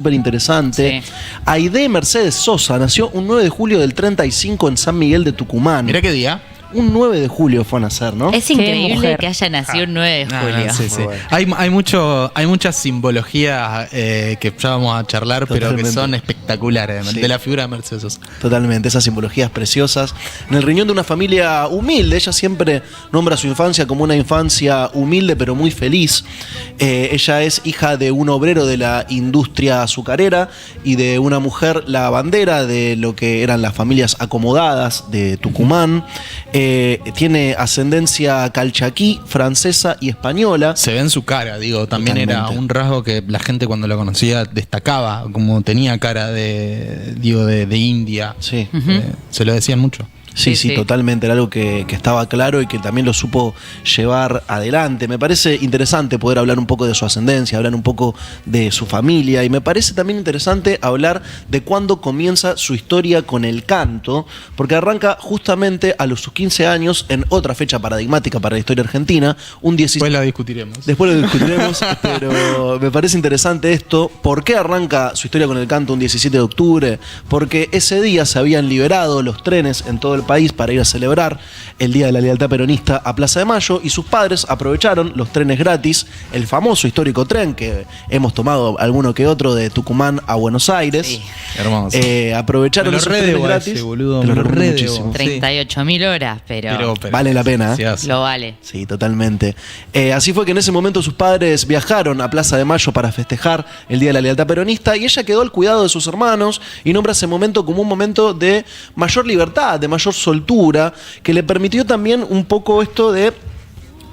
súper interesante. Sí. Aide Mercedes Sosa nació un 9 de julio del 35 en San Miguel de Tucumán. Mirá qué día. Un 9 de julio fue a nacer, ¿no? Es Qué increíble mujer. que haya nacido un 9 de julio. Sí, sí. Muy bueno. Hay mucha simbología que ya vamos a charlar, pero que Totalmente. son espectaculares Sí. de la figura de Mercedes Sosa. Totalmente, esas simbologías preciosas. En el riñón de una familia humilde, ella siempre nombra su infancia como una infancia humilde pero muy feliz. Ella es hija de un obrero de la industria azucarera y de una mujer lavandera de lo que eran las familias acomodadas de Tucumán. Tiene ascendencia calchaquí, francesa y española. Se ve en su cara, digo, también Totalmente. era un rasgo que la gente cuando la conocía destacaba, como tenía cara de India. Sí. Se lo decían mucho. Sí, Sí, sí. totalmente. Era algo que estaba claro y que también lo supo llevar adelante. Me parece interesante poder hablar un poco de su ascendencia, hablar un poco de su familia. Y me parece también interesante hablar de cuándo comienza su historia con el canto, porque arranca justamente a sus 15 años en otra fecha paradigmática para la historia argentina, un 17. Después la discutiremos. Después lo discutiremos, pero me parece interesante esto. ¿Por qué arranca su historia con el canto un 17 de octubre? Porque ese día se habían liberado los trenes en todo el país para ir a celebrar el Día de la Lealtad Peronista a Plaza de Mayo y sus padres aprovecharon los trenes gratis, el famoso histórico tren que hemos tomado alguno que otro de Tucumán a Buenos Aires. Sí. Hermoso. Aprovecharon Me lo esos redebo trenes a gratis. ese, boludo, Te lo me lo recomiendo redebo. muchísimo. 38.000 horas, pero Vale la pena, ¿eh? Se hace. lo vale. Sí, totalmente. Así fue que en ese momento sus padres viajaron a Plaza de Mayo para festejar el Día de la Lealtad Peronista y ella quedó al cuidado de sus hermanos y nombra ese momento como un momento de mayor libertad, de mayor soltura, que le permitió también un poco esto de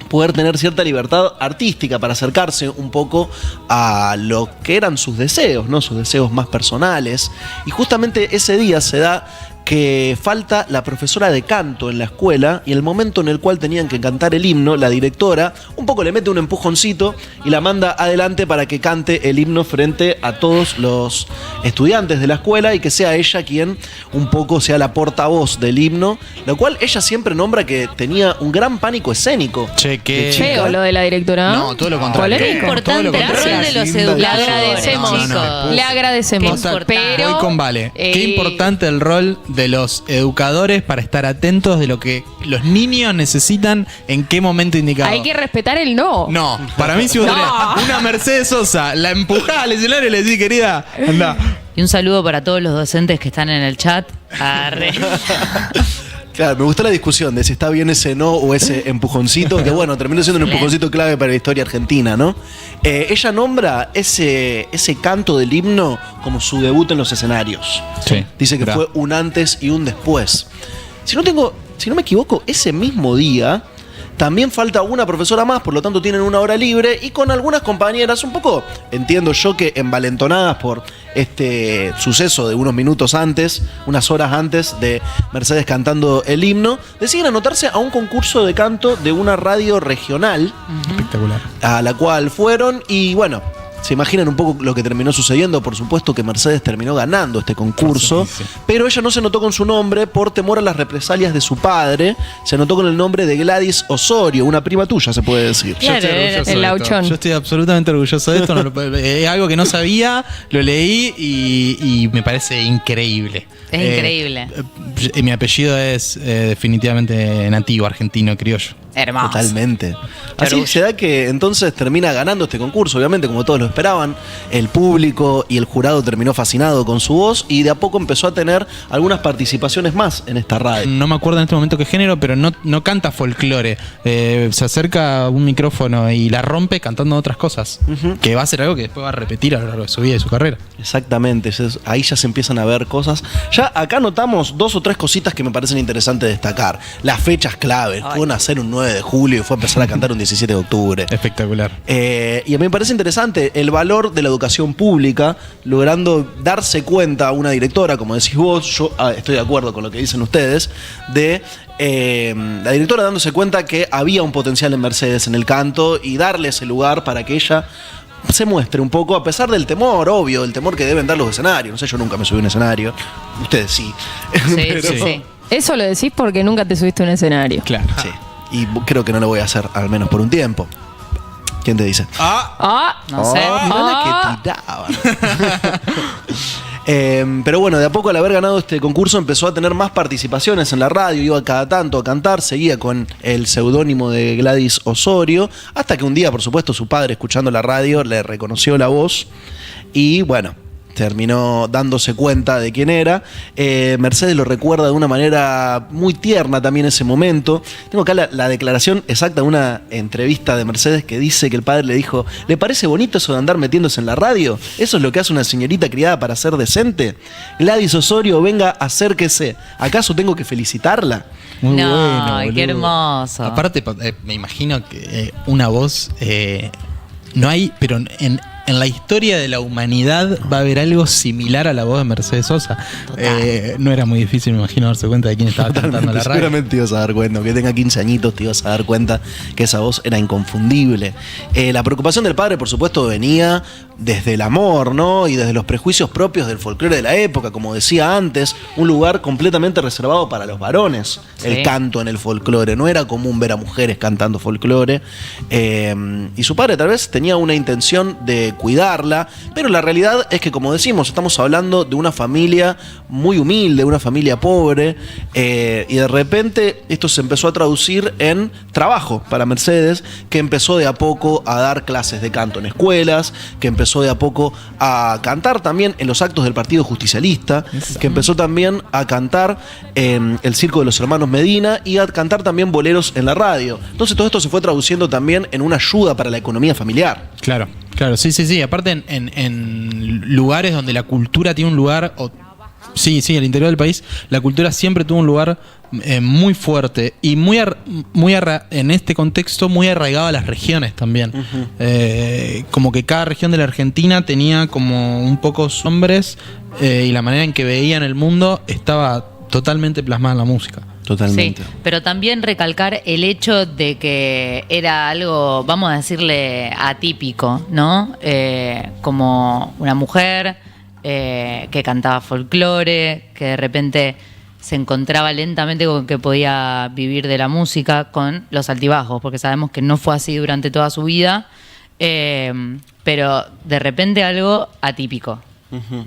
poder tener cierta libertad artística para acercarse un poco a lo que eran sus deseos, ¿no? Sus deseos más personales. Y justamente ese día se da que falta la profesora de canto en la escuela y el momento en el cual tenían que cantar el himno, la directora un poco le mete un empujoncito y la manda adelante para que cante el himno frente a todos los estudiantes de la escuela y que sea ella quien un poco sea la portavoz del himno, lo cual ella siempre nombra que tenía un gran pánico escénico. Che, qué Feo lo de la directora. No, todo lo contrario. Qué Polémico. importante Todo lo el rol contrario. de los Linda educadores. Le agradecemos. No, no, no. Le agradecemos. Qué importante. Pero Voy con Vale. Qué importante el rol de los educadores para estar atentos de lo que los niños necesitan en qué momento indicado. hay que respetar el no. No, para mí si vos No. tenés una Mercedes Sosa, la empujás al escenario y le decís, querida, anda. Y un saludo para todos los docentes que están en el chat. Arre. Claro, me gustó la discusión de si está bien ese no o ese empujoncito, que bueno, terminó siendo un empujoncito clave para la historia argentina, ¿no? Ella nombra ese canto del himno como su debut en los escenarios. Sí, Dice que mirá. fue un antes y un después. Si no me equivoco, ese mismo día también falta una profesora más, por lo tanto tienen una hora libre y con algunas compañeras, un poco, entiendo yo que envalentonadas por este suceso de unos minutos antes, unas horas antes de Mercedes cantando el himno, deciden anotarse a un concurso de canto de una radio regional Espectacular. a la cual fueron y bueno, se imaginan un poco lo que terminó sucediendo. Por supuesto que Mercedes terminó ganando este concurso, Sí. pero ella no se anotó con su nombre por temor a las represalias de su padre. Se anotó con el nombre de Gladys Osorio, una prima tuya, se puede decir. Claro, Yo estoy orgulloso el de esto. lauchón. Yo estoy absolutamente orgulloso de esto. Es algo que no sabía, lo leí y me parece increíble. Es increíble. Mi apellido es definitivamente nativo, argentino, criollo. Hermoso. Totalmente. Así orgullo. se da que entonces termina ganando este concurso, obviamente como todos lo esperaban. El público y el jurado terminó fascinado con su voz y de a poco empezó a tener algunas participaciones más en esta radio. No me acuerdo en este momento qué género, pero no canta folclore. Se acerca a un micrófono y la rompe cantando otras cosas. Que va a ser algo que después va a repetir a lo largo de su vida y su carrera. Exactamente, ahí ya se empiezan a ver cosas. Ya acá notamos 2 o 3 cositas que me parecen interesantes destacar. Las fechas claves. Fue nacer un 9 de julio y fue a empezar a cantar un 17 de octubre. Espectacular. Y a mí me parece interesante el valor de la educación pública, logrando darse cuenta una directora, como decís vos, yo estoy de acuerdo con lo que dicen ustedes, de la directora dándose cuenta que había un potencial en Mercedes en el canto y darle ese lugar para que ella se muestre un poco, a pesar del temor, obvio, el temor que deben dar los escenarios. No sé, yo nunca me subí a un escenario, ustedes sí. Sí, Pero- sí, sí. Eso lo decís porque nunca te subiste a un escenario. Claro. Sí, y creo que no lo voy a hacer, al menos por un tiempo. ¿Quién te dice? No sé. Mirá la que tiraban. Pero bueno, de a poco al haber ganado este concurso empezó a tener más participaciones en la radio, iba cada tanto a cantar, seguía con el seudónimo de Gladys Osorio, hasta que un día, por supuesto, su padre, escuchando la radio, le reconoció la voz y bueno, terminó dándose cuenta de quién era. Mercedes lo recuerda de una manera muy tierna también ese momento. Tengo acá la declaración exacta de una entrevista de Mercedes que dice que el padre le dijo: ¿le parece bonito eso de andar metiéndose en la radio? ¿Eso es lo que hace una señorita criada para ser decente? Gladys Osorio, venga, acérquese. ¿Acaso tengo que felicitarla? Muy No, bueno, qué boludo. hermoso. Aparte, me imagino que una voz no hay, pero en la historia de la humanidad va a haber algo similar a la voz de Mercedes Sosa. No era muy difícil, me imagino, darse cuenta de quién estaba cantando la radio. Seguramente te ibas a dar cuenta, que tenga 15 añitos, te ibas a dar cuenta que esa voz era inconfundible. La preocupación del padre, por supuesto, venía desde el amor, ¿no? Y desde los prejuicios propios del folclore de la época, como decía antes, un lugar completamente reservado para los varones, Sí. el canto en el folclore. No era común ver a mujeres cantando folclore. Y su padre tal vez tenía una intención de cuidarla, pero la realidad es que, como decimos, estamos hablando de una familia muy humilde, una familia pobre, y de repente esto se empezó a traducir en trabajo para Mercedes, que empezó de a poco a dar clases de canto en escuelas, que empezó de a poco a cantar también en los actos del Partido Justicialista, que empezó también a cantar en el Circo de los Hermanos Medina y a cantar también boleros en la radio. Entonces todo esto se fue traduciendo también en una ayuda para la economía familiar. Claro, sí. Aparte en lugares donde la cultura tiene un lugar, sí, el interior del país, la cultura siempre tuvo un lugar muy fuerte y en este contexto muy arraigado a las regiones también. Como que cada región de la Argentina tenía como un poco sus hombres y la manera en que veían el mundo estaba totalmente plasmada en la música. Totalmente. Sí, pero también recalcar el hecho de que era algo, vamos a decirle, atípico, ¿no? Como una mujer que cantaba folclore, que de repente se encontraba lentamente con que podía vivir de la música con los altibajos, porque sabemos que no fue así durante toda su vida, pero de repente algo atípico.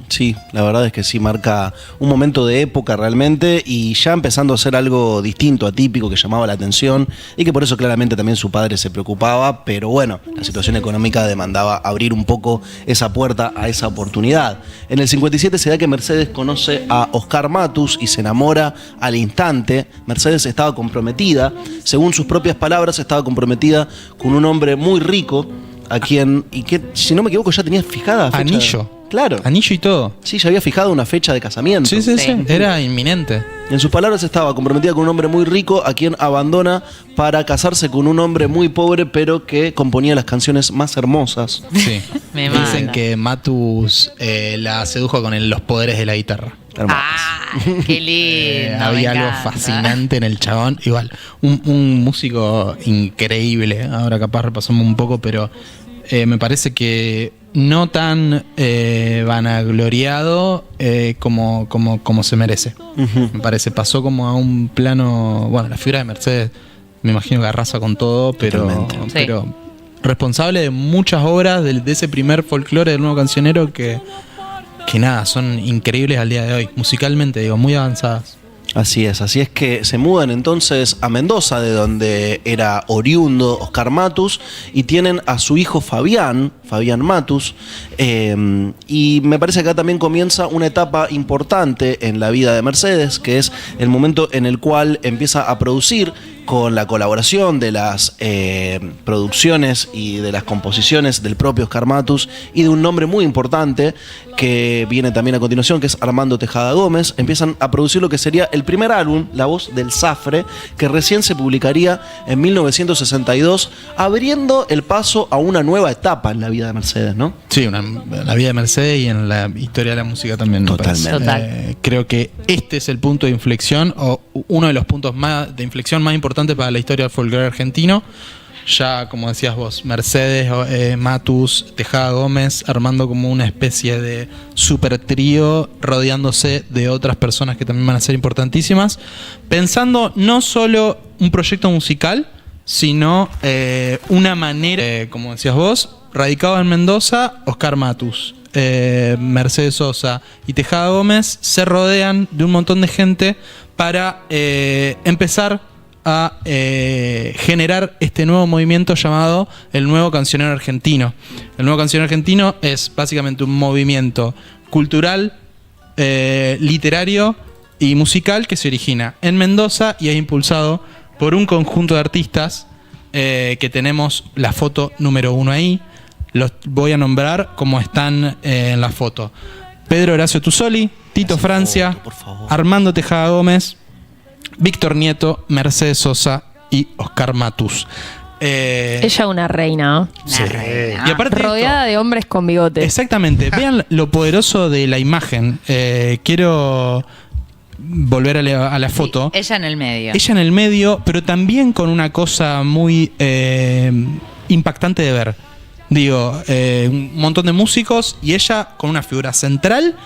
Sí, la verdad es que sí, marca un momento de época realmente y ya empezando a ser algo distinto, atípico, que llamaba la atención y que por eso claramente también su padre se preocupaba, pero bueno, la situación económica demandaba abrir un poco esa puerta a esa oportunidad. En el 57 se da que Mercedes conoce a Oscar Matus y se enamora al instante. Mercedes estaba comprometida, según sus propias palabras, estaba comprometida con un hombre muy rico, a quien, y que si no me equivoco ya tenía fijada fecha. Anillo. Claro. Anillo y todo. Sí, ya había fijado una fecha de casamiento. Sí. Era inminente. En sus palabras estaba comprometida con un hombre muy rico a quien abandona para casarse con un hombre muy pobre pero que componía las canciones más hermosas. Sí. Me Dicen mata. que Matus la sedujo con los poderes de la guitarra. Hermosas. Qué lindo. Había me algo encanta. fascinante en el chabón. Igual, un músico increíble. Ahora capaz repasamos un poco, pero me parece que no tan vanagloriado como se merece. Me parece, pasó como a un plano. Bueno, la figura de Mercedes me imagino que arrasa con todo, Totalmente. pero responsable de muchas obras de ese primer folclore del nuevo cancionero que nada, son increíbles al día de hoy, musicalmente, digo, muy avanzadas. Así es que se mudan entonces a Mendoza, de donde era oriundo Oscar Matus, y tienen a su hijo Fabián Matus, y me parece que acá también comienza una etapa importante en la vida de Mercedes, que es el momento en el cual empieza a producir con la colaboración de las producciones y de las composiciones del propio Oscar Matus y de un nombre muy importante que viene también a continuación, que es Armando Tejada Gómez. Empiezan a producir lo que sería el primer álbum, La Voz del Zafre, que recién se publicaría en 1962, abriendo el paso a una nueva etapa en la vida de Mercedes, ¿no? Sí, la vida de Mercedes y en la historia de la música también. me parece. Totalmente. Creo que este es el punto de inflexión, o uno de los puntos de inflexión más importantes para la historia del folclore argentino. Ya, como decías vos, Mercedes, Matus, Tejada Gómez, armando como una especie de super trío, rodeándose de otras personas que también van a ser importantísimas, pensando no solo un proyecto musical, sino una manera, como decías vos, radicado en Mendoza, Oscar Matus, Mercedes Sosa y Tejada Gómez se rodean de un montón de gente para empezar a generar este nuevo movimiento llamado el Nuevo Cancionero Argentino. El Nuevo Cancionero Argentino es básicamente un movimiento cultural, literario y musical que se origina en Mendoza y es impulsado por un conjunto de artistas que tenemos la foto número 1 ahí. Los voy a nombrar como están en la foto: Pedro Horacio Tusoli, Tito Francia, por favor. Armando Tejada Gómez, Víctor Nieto, Mercedes Sosa y Oscar Matus. Ella una reina. Una reina. Y aparte de Rodeada de hombres con bigotes. exactamente, vean lo poderoso de la imagen. Quiero volver a la foto. Sí, ella en el medio. Ella en el medio, pero también con una cosa muy impactante de ver. Digo, un montón de músicos y ella con una figura central.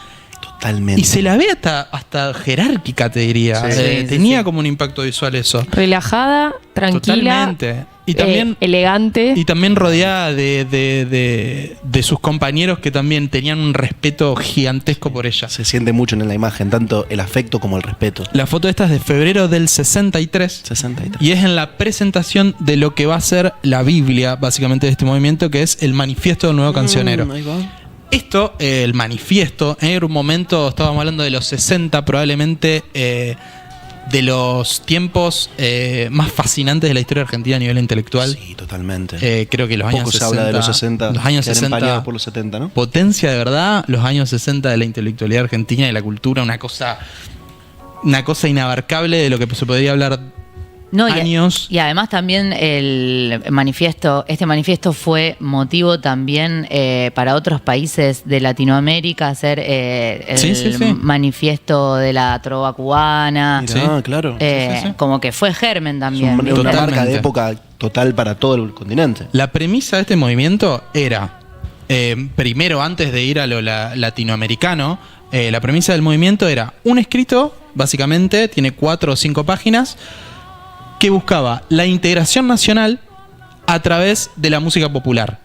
Totalmente. Y se la ve hasta jerárquica, te diría. Sí. Sí, tenía sí. como un impacto visual eso. Relajada, tranquila. Totalmente. Y también, elegante. y también rodeada de sus compañeros que también tenían un respeto gigantesco por ella. Se siente mucho en la imagen, tanto el afecto como el respeto. La foto esta es de febrero del 63. 63. Y es en la presentación de lo que va a ser la Biblia, básicamente, de este movimiento, que es el Manifiesto del Nuevo Cancionero. Ahí va. Esto, el manifiesto, era un momento, estábamos hablando de los 60, probablemente de los tiempos más fascinantes de la historia argentina a nivel intelectual. Sí, totalmente. Creo que los Poco años se 60. habla de los 60. Los años que han 60. empañado por los 70, ¿no? Potencia de verdad, los años 60 de la intelectualidad argentina y la cultura, una cosa inabarcable de lo que se podría hablar. No, años. Y además también este manifiesto fue motivo también para otros países de Latinoamérica hacer el Sí. manifiesto de la trova cubana. Mirá, claro. Sí. Como que fue germen Es también. una ¿viste? marca Totalmente. de época total para todo el continente. La premisa de este movimiento era, primero antes de ir a lo latinoamericano, la premisa del movimiento era un escrito, básicamente, tiene 4 o 5 páginas, que buscaba la integración nacional a través de la música popular.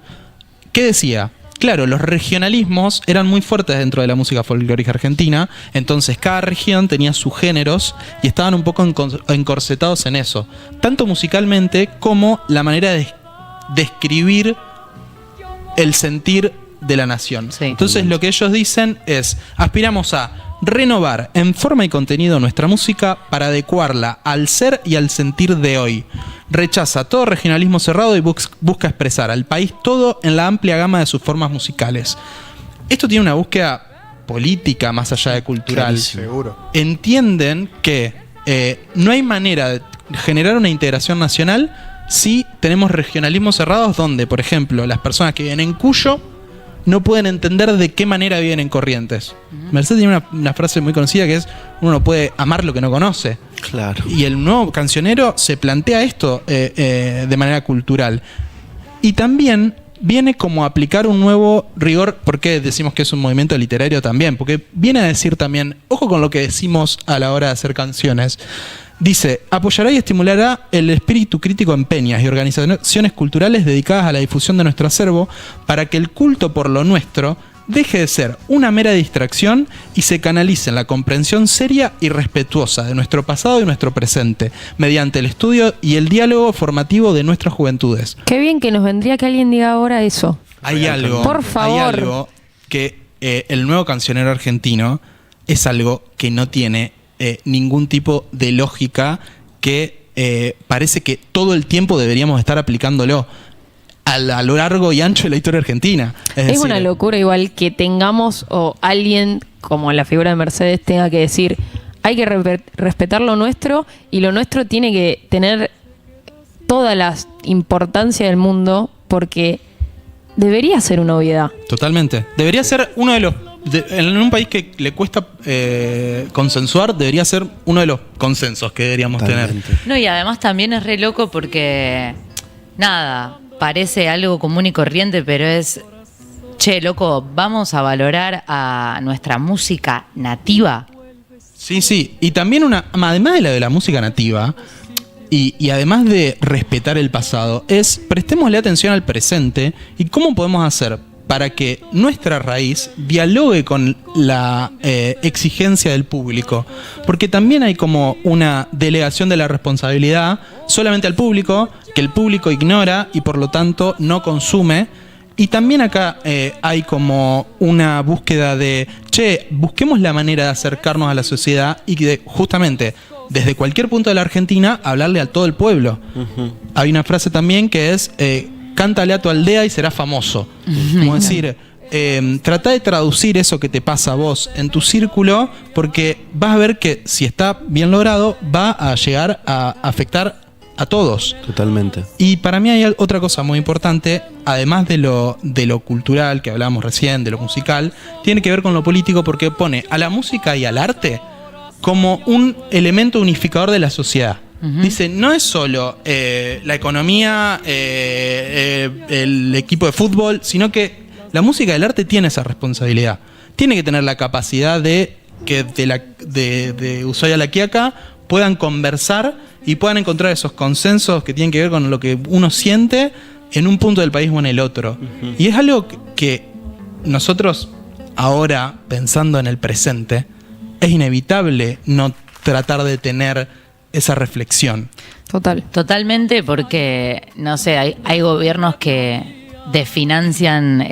¿Qué decía? Claro, los regionalismos eran muy fuertes dentro de la música folclórica argentina, entonces cada región tenía sus géneros y estaban un poco encorsetados en eso, tanto musicalmente como la manera de describir el sentir de la nación. Sí. Entonces lo que ellos dicen es, aspiramos a renovar en forma y contenido nuestra música para adecuarla al ser y al sentir de hoy. Rechaza todo regionalismo cerrado y busca expresar al país todo en la amplia gama de sus formas musicales. Esto tiene una búsqueda política más allá de cultural. Clarísimo. Seguro. Entienden que no hay manera de generar una integración nacional si tenemos regionalismos cerrados donde, por ejemplo, las personas que viven en Cuyo no pueden entender de qué manera viven en Corrientes. Mercedes tiene una frase muy conocida que es: uno no puede amar lo que no conoce. Claro. Y el Nuevo Cancionero se plantea esto de manera cultural. Y también viene como a aplicar un nuevo rigor. ¿Por qué decimos que es un movimiento literario también? Porque viene a decir también, ojo con lo que decimos a la hora de hacer canciones. Dice, apoyará y estimulará el espíritu crítico en peñas y organizaciones culturales dedicadas a la difusión de nuestro acervo para que el culto por lo nuestro deje de ser una mera distracción y se canalice en la comprensión seria y respetuosa de nuestro pasado y nuestro presente, mediante el estudio y el diálogo formativo de nuestras juventudes. Qué bien que nos vendría que alguien diga ahora eso. Hay algo, Por favor. hay algo que el Nuevo Cancionero Argentino es algo que no tiene ningún tipo de lógica, que parece que todo el tiempo deberíamos estar aplicándolo a lo largo y ancho de la historia argentina. Es decir, una locura igual que tengamos o alguien como la figura de Mercedes tenga que decir hay que respetar lo nuestro y lo nuestro tiene que tener toda la importancia del mundo porque debería ser una obviedad. Totalmente. Debería ser uno de los... en un país que le cuesta consensuar, debería ser uno de los consensos que deberíamos Totalmente. tener. No, y además también es re loco porque, nada, parece algo común y corriente, pero es, che, loco, vamos a valorar a nuestra música nativa. Sí, sí. Y también además de la música nativa, y además de respetar el pasado, es prestémosle atención al presente y cómo podemos hacer para que nuestra raíz dialogue con la exigencia del público. Porque también hay como una delegación de la responsabilidad solamente al público, que el público ignora y por lo tanto no consume. Y también acá hay como una búsqueda de, busquemos la manera de acercarnos a la sociedad y de, justamente, desde cualquier punto de la Argentina, hablarle a todo el pueblo. Hay una frase también que es, cántale a tu aldea y serás famoso. Como decir, trata de traducir eso que te pasa a vos en tu círculo, porque vas a ver que si está bien logrado, va a llegar a afectar a todos. Totalmente. Y para mí hay otra cosa muy importante, además de lo cultural que hablábamos recién, de lo musical, tiene que ver con lo político, porque pone a la música y al arte como un elemento unificador de la sociedad. Dice, no es solo la economía, el equipo de fútbol, sino que la música y el arte tiene esa responsabilidad. Tiene que tener la capacidad de que de Ushuaia a La Quiaca puedan conversar y puedan encontrar esos consensos que tienen que ver con lo que uno siente en un punto del país o en el otro. Y es algo que nosotros ahora, pensando en el presente, es inevitable no tratar de tener esa reflexión. Totalmente, porque, no sé, hay gobiernos que desfinancian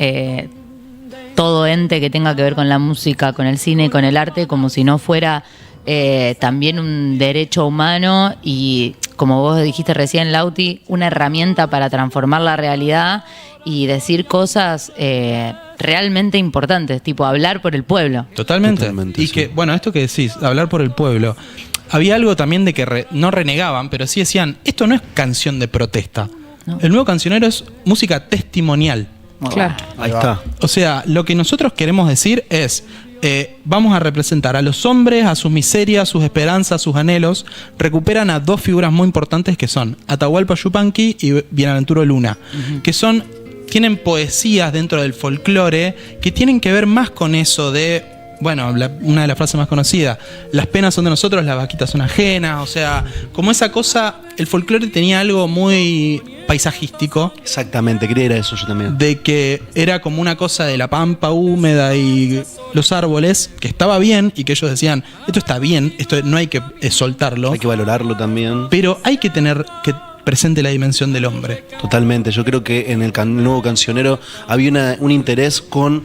todo ente que tenga que ver con la música, con el cine, con el arte, como si no fuera también un derecho humano y, como vos dijiste recién, Lauti, una herramienta para transformar la realidad y decir cosas realmente importantes, tipo hablar por el pueblo. Totalmente. Y sí. Que, bueno, esto que decís, hablar por el pueblo, había algo también de que no renegaban, pero sí decían, esto no es canción de protesta. No. El nuevo cancionero es música testimonial. Claro. Ahí está. O sea, lo que nosotros queremos decir es, vamos a representar a los hombres, a sus miserias, sus esperanzas, sus anhelos. Recuperan a dos figuras muy importantes que son Atahualpa Yupanqui y Bienaventuro Luna, que tienen poesías dentro del folclore que tienen que ver más con eso de, bueno, una de las frases más conocidas, las penas son de nosotros, las vaquitas son ajenas. O sea, como esa cosa, el folclore tenía algo muy paisajístico. Exactamente, quería ir a eso yo también. De que era como una cosa de la pampa húmeda y los árboles, que estaba bien y que ellos decían, esto está bien, esto no hay que soltarlo. Hay que valorarlo también. Pero hay que tener que presente la dimensión del hombre. Totalmente, yo creo que en el nuevo cancionero había un interés con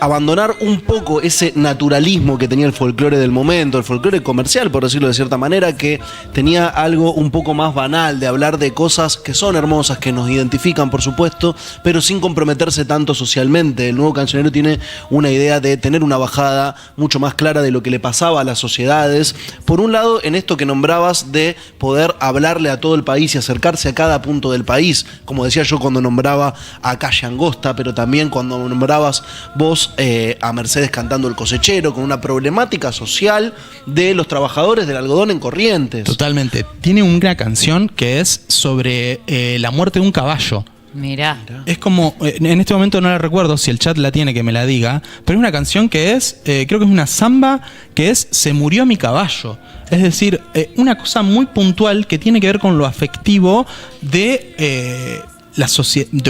abandonar un poco ese naturalismo que tenía el folclore del momento, el folclore comercial, por decirlo de cierta manera, que tenía algo un poco más banal, de hablar de cosas que son hermosas, que nos identifican, por supuesto, pero sin comprometerse tanto socialmente. El nuevo cancionero tiene una idea de tener una bajada mucho más clara de lo que le pasaba a las sociedades. Por un lado, en esto que nombrabas de poder hablarle a todo el país y acercarse a cada punto del país, como decía yo cuando nombraba a Calle Angosta, pero también cuando nombrabas vos a Mercedes cantando El Cosechero, con una problemática social de los trabajadores del algodón en Corrientes. Totalmente. Tiene una canción que es sobre la muerte de un caballo. Mirá. Es como, en este momento no la recuerdo, si el chat la tiene que me la diga, pero es una canción que es, creo que es una samba, que es Se murió mi caballo. Es decir, una cosa muy puntual que tiene que ver con lo afectivo de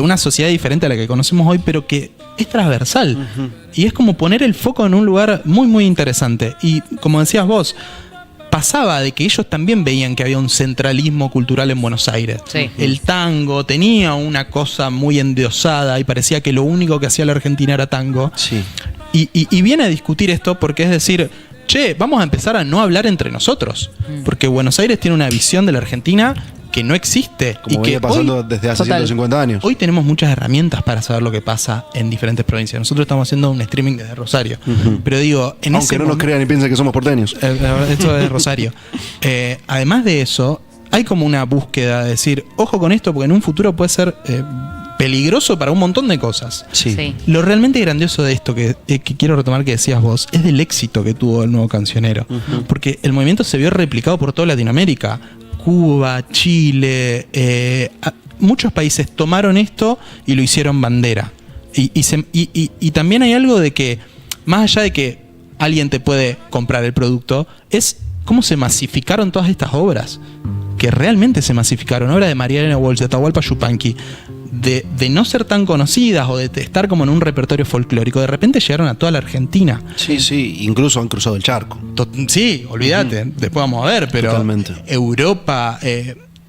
una sociedad diferente a la que conocemos hoy, pero que es transversal. Y es como poner el foco en un lugar muy, muy interesante. Y como decías vos, pasaba de que ellos también veían que había un centralismo cultural en Buenos Aires. Sí. El tango tenía una cosa muy endiosada y parecía que lo único que hacía la Argentina era tango. Sí. Y viene a discutir esto porque es decir, vamos a empezar a no hablar entre nosotros. Porque Buenos Aires tiene una visión de la Argentina que no existe. Como venía pasando desde hace 150 años. Hoy tenemos muchas herramientas para saber lo que pasa en diferentes provincias. Nosotros estamos haciendo un streaming desde Rosario. Pero digo, aunque no nos crean y piensen que somos porteños. Esto es Rosario. Además de eso, hay como una búsqueda de decir, ojo con esto, porque en un futuro puede ser peligroso para un montón de cosas. Sí. Lo realmente grandioso de esto que quiero retomar que decías vos, es del éxito que tuvo el nuevo cancionero. Porque el movimiento se vio replicado por toda Latinoamérica. Cuba, Chile, muchos países tomaron esto y lo hicieron bandera. Y también hay algo de que, más allá de que alguien te puede comprar el producto, es cómo se masificaron todas estas obras. que realmente se masificaron, obras de María Elena Walsh, de Atahualpa Yupanqui, de no ser tan conocidas o de estar como en un repertorio folclórico, de repente llegaron a toda la Argentina. Sí, sí, incluso han cruzado el charco. Sí, olvídate, después vamos a ver, pero Totalmente. Europa,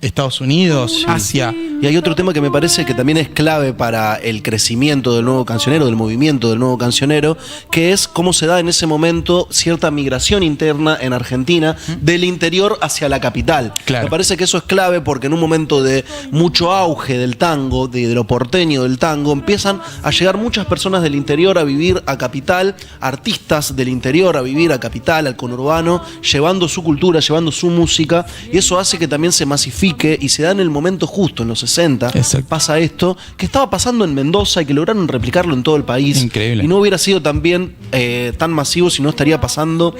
Estados Unidos, Asia. Y hay otro tema que me parece que también es clave para el crecimiento del nuevo cancionero, del movimiento del nuevo cancionero, que es cómo se da en ese momento cierta migración interna en Argentina del interior hacia la capital. Claro. Me parece que eso es clave porque en un momento de mucho auge del tango, de lo porteño del tango, empiezan a llegar muchas personas del interior a vivir a capital, artistas del interior a vivir a capital, al conurbano, llevando su cultura, llevando su música, y eso hace que también se masifique y se da en el momento justo, en los 60, Exacto. pasa esto, que estaba pasando en Mendoza y que lograron replicarlo en todo el país. Increíble. Y no hubiera sido también tan masivo si no estaría pasando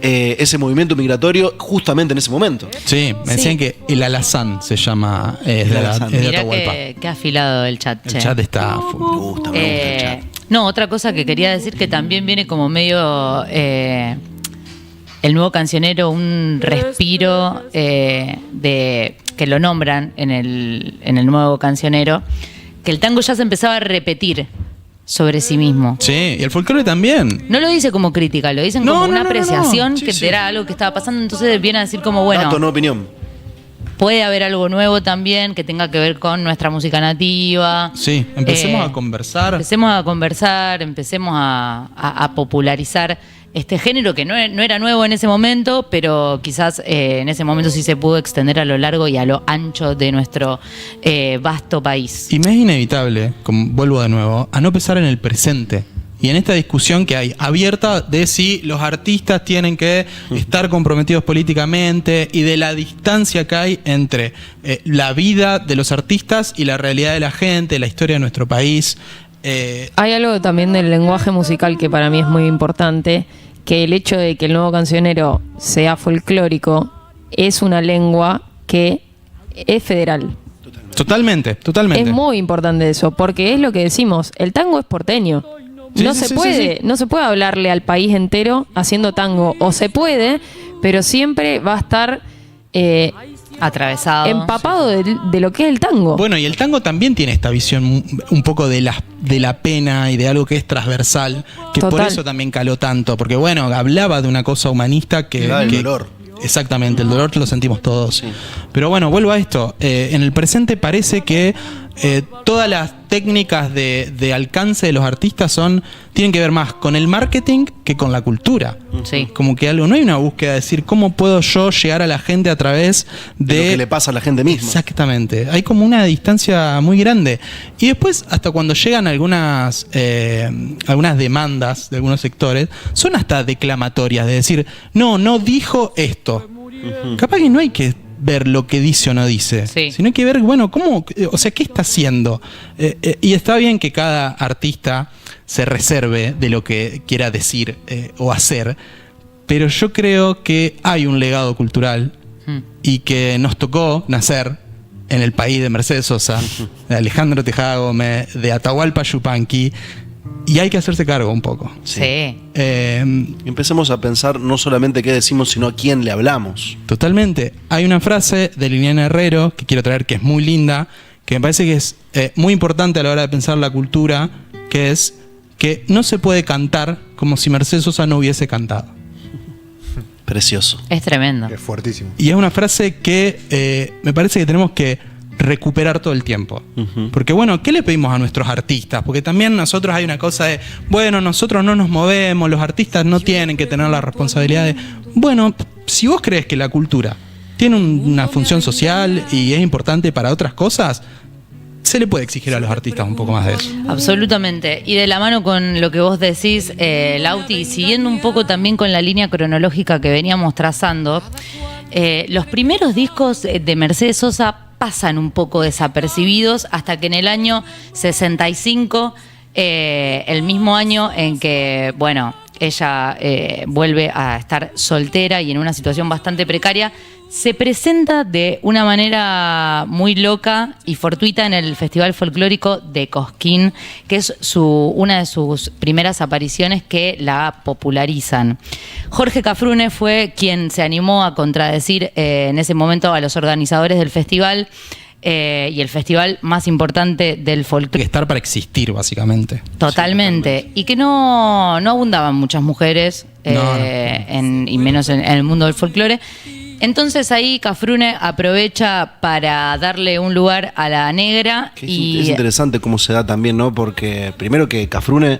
ese movimiento migratorio justamente en ese momento. Sí, me decían que el alazán se llama, es de alazán. de Mirá Atahualpa. qué afilado el chat. El che. chat está full. Me gusta el chat. No, otra cosa que quería decir que también viene como medio el nuevo cancionero, un respiro de que lo nombran en el nuevo cancionero, que el tango ya se empezaba a repetir sobre sí mismo. Sí, y el folclore también. No lo dice como crítica, lo dicen No, como no, una no, no, apreciación no. Sí, que sí. era algo que estaba pasando, entonces viene a decir como, bueno, Dato, no opinión. puede haber algo nuevo también que tenga que ver con nuestra música nativa. Sí, empecemos a conversar. Empecemos a conversar, empecemos a popularizar este género que no era nuevo en ese momento, pero quizás en ese momento sí se pudo extender a lo largo y a lo ancho de nuestro vasto país. Y me es inevitable, como vuelvo de nuevo, a no pensar en el presente. Y en esta discusión que hay abierta de si los artistas tienen que estar comprometidos políticamente y de la distancia que hay entre la vida de los artistas y la realidad de la gente, la historia de nuestro país. Hay algo también del lenguaje musical que para mí es muy importante, que el hecho de que el nuevo cancionero sea folclórico es una lengua que es federal. Totalmente, totalmente. Es muy importante eso, porque es lo que decimos, el tango es porteño. Sí, no sí, se sí, puede, sí. no se puede hablarle al país entero haciendo tango, o se puede, pero siempre va a estar Atravesado. empapado de lo que es el tango. Bueno, y el tango también tiene esta visión un poco de la pena y de algo que es transversal, que por Total. eso también caló tanto, porque bueno, hablaba de una cosa humanista que... Del que- dolor. Exactamente, el dolor lo sentimos todos. Sí. Pero bueno, vuelvo a esto. En el presente parece que todas las técnicas de alcance de los artistas tienen que ver más con el marketing que con la cultura. Sí. Como que no hay una búsqueda de decir cómo puedo yo llegar a la gente a través De de lo que le pasa a la gente misma. Exactamente. Hay como una distancia muy grande. Y después, hasta cuando llegan algunas demandas de algunos sectores, son hasta declamatorias, de decir, no dijo esto. Capaz que no hay que ver lo que dice o no dice, Sí. sino hay que ver, bueno, cómo, o sea, qué está haciendo. Y está bien que cada artista se reserve de lo que quiera decir o hacer, pero yo creo que hay un legado cultural y que nos tocó nacer en el país de Mercedes Sosa, de Alejandro Tejada Gómez, de Atahualpa Yupanqui, y hay que hacerse cargo un poco. Sí. Empecemos a pensar no solamente qué decimos, sino a quién le hablamos. Totalmente. Hay una frase de Liliana Herrero que quiero traer que es muy linda, que me parece que es muy importante a la hora de pensar la cultura, que es que no se puede cantar como si Mercedes Sosa no hubiese cantado. Precioso. Es tremendo. Es fuertísimo. Y es una frase que me parece que tenemos que recuperar todo el tiempo. Porque bueno, ¿qué le pedimos a nuestros artistas? Porque también nosotros hay una cosa de, bueno, nosotros no nos movemos, los artistas no tienen que tener la responsabilidad de... Bueno, si vos crees que la cultura tiene una función social y es importante para otras cosas, se le puede exigir a los artistas un poco más de eso. Absolutamente. Y de la mano con lo que vos decís, Lauti, siguiendo un poco también con la línea cronológica que veníamos trazando, los primeros discos de Mercedes Sosa pasan un poco desapercibidos hasta que en el año 65, el mismo año en que, bueno, ella vuelve a estar soltera y en una situación bastante precaria, se presenta de una manera muy loca y fortuita en el Festival Folclórico de Cosquín, que es una de sus primeras apariciones que la popularizan. Jorge Cafrune fue quien se animó a contradecir en ese momento a los organizadores del festival, y el festival más importante del folclore. Que estar para existir, básicamente. Totalmente. Y que no abundaban muchas mujeres, y menos en el mundo del folclore. Entonces ahí Cafrune aprovecha para darle un lugar a la negra. Es interesante cómo se da también, ¿no? Porque primero que Cafrune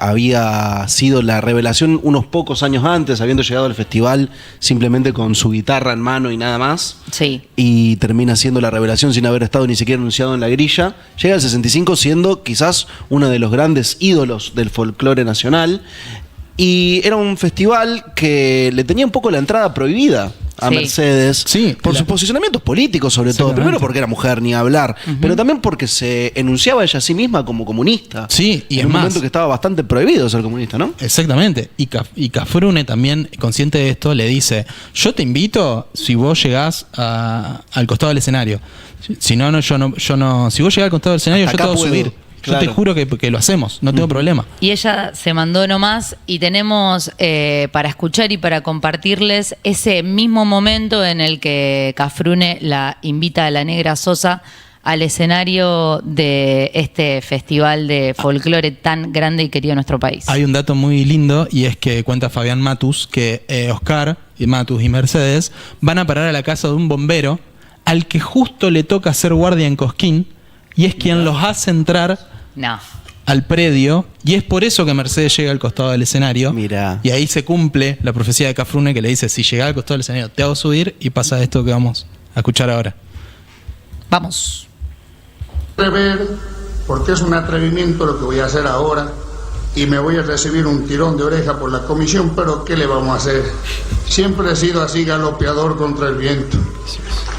había sido la revelación unos pocos años antes, habiendo llegado al festival simplemente con su guitarra en mano y nada más. Sí. Y termina siendo la revelación sin haber estado ni siquiera anunciado en la grilla. Llega al 65 siendo quizás uno de los grandes ídolos del folclore nacional. Y era un festival que le tenía un poco la entrada prohibida a Mercedes, por sus posicionamientos políticos sobre todo. Primero porque era mujer, ni hablar, pero también porque se enunciaba ella a sí misma como comunista. Sí, y en un momento que estaba bastante prohibido ser comunista, ¿no? Exactamente. Y Cafrune también, consciente de esto, le dice: yo te invito si vos llegás al costado del escenario. Si no, yo no. Si vos llegás al costado del escenario, yo te voy a subir. Yo te juro que lo hacemos, no tengo problema. Y ella se mandó nomás, y tenemos para escuchar y para compartirles ese mismo momento en el que Cafrune la invita a la negra Sosa al escenario de este festival de folclore tan grande y querido en nuestro país. Hay un dato muy lindo, y es que cuenta Fabián Matus que Oscar y Matus y Mercedes van a parar a la casa de un bombero al que justo le toca hacer guardia en Cosquín, y es quien los hace entrar al predio, y es por eso que Mercedes llega al costado del escenario. Mirá. Y ahí se cumple la profecía de Cafrune, que le dice: si llega al costado del escenario te hago subir, y pasa esto que vamos a escuchar ahora. Vamos. Porque es un atrevimiento lo que voy a hacer ahora, y me voy a recibir un tirón de oreja por la comisión, pero ¿qué le vamos a hacer? Siempre he sido así, galopeador contra el viento.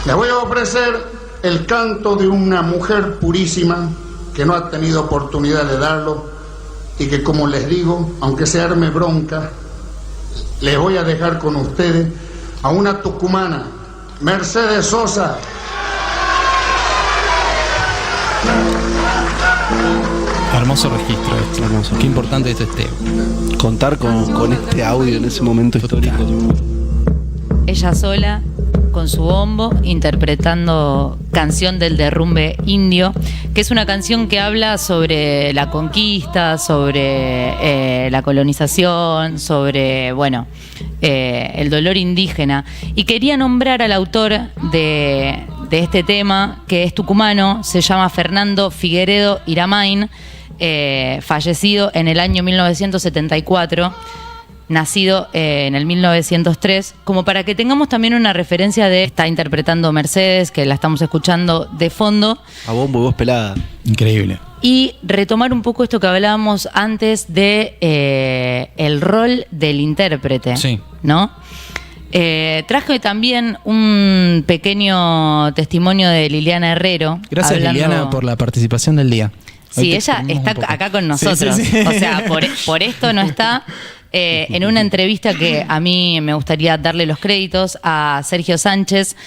Les voy a ofrecer el canto de una mujer purísima que no ha tenido oportunidad de darlo, y que, como les digo, aunque se arme bronca, les voy a dejar con ustedes a una tucumana, Mercedes Sosa. Hermoso registro esto. Hermoso. Qué importante esto esté. Contar con este audio en ese momento histórico. Ella sola, con su bombo, interpretando Canción del Derrumbe Indio, que es una canción que habla sobre la conquista, sobre la colonización, sobre, el dolor indígena. Y quería nombrar al autor de este tema, que es tucumano, se llama Fernando Figueredo Iramain, fallecido en el año 1974. Nacido en el 1903, como para que tengamos también una referencia de... Está interpretando Mercedes, que la estamos escuchando de fondo. A bombo y voz pelada. Increíble. Y retomar un poco esto que hablábamos antes de el rol del intérprete. Sí. ¿No? Traje también un pequeño testimonio de Liliana Herrero. Gracias, Liliana, por la participación del día. Sí, ella está acá con nosotros. Sí. O sea, por esto no está... en una entrevista que a mí me gustaría darle los créditos a Sergio Sánchez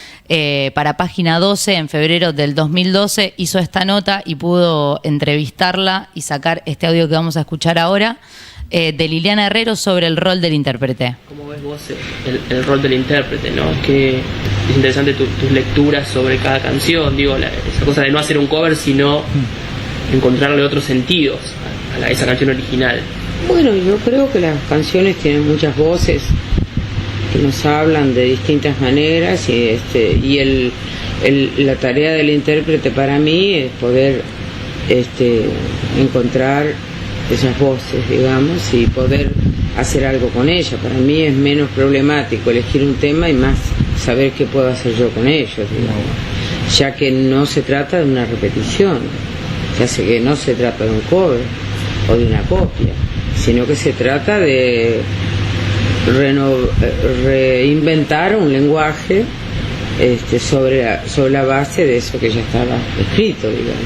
para Página 12 en febrero del 2012, hizo esta nota y pudo entrevistarla y sacar este audio que vamos a escuchar ahora de Liliana Herrero sobre el rol del intérprete. ¿Cómo ves vos el rol del intérprete, no? Que es interesante tus lecturas sobre cada canción, digo, esa cosa de no hacer un cover, sino encontrarle otros sentidos a esa canción original. Bueno, yo creo que las canciones tienen muchas voces que nos hablan de distintas maneras, y la tarea del intérprete para mí es poder encontrar esas voces, digamos, y poder hacer algo con ellas. Para mí es menos problemático elegir un tema y más saber qué puedo hacer yo con ellos, digamos, ya que no se trata de una repetición, ya sé que no se trata de un cover o de una copia, sino que se trata de reinventar un lenguaje sobre la base de eso que ya estaba escrito, digamos.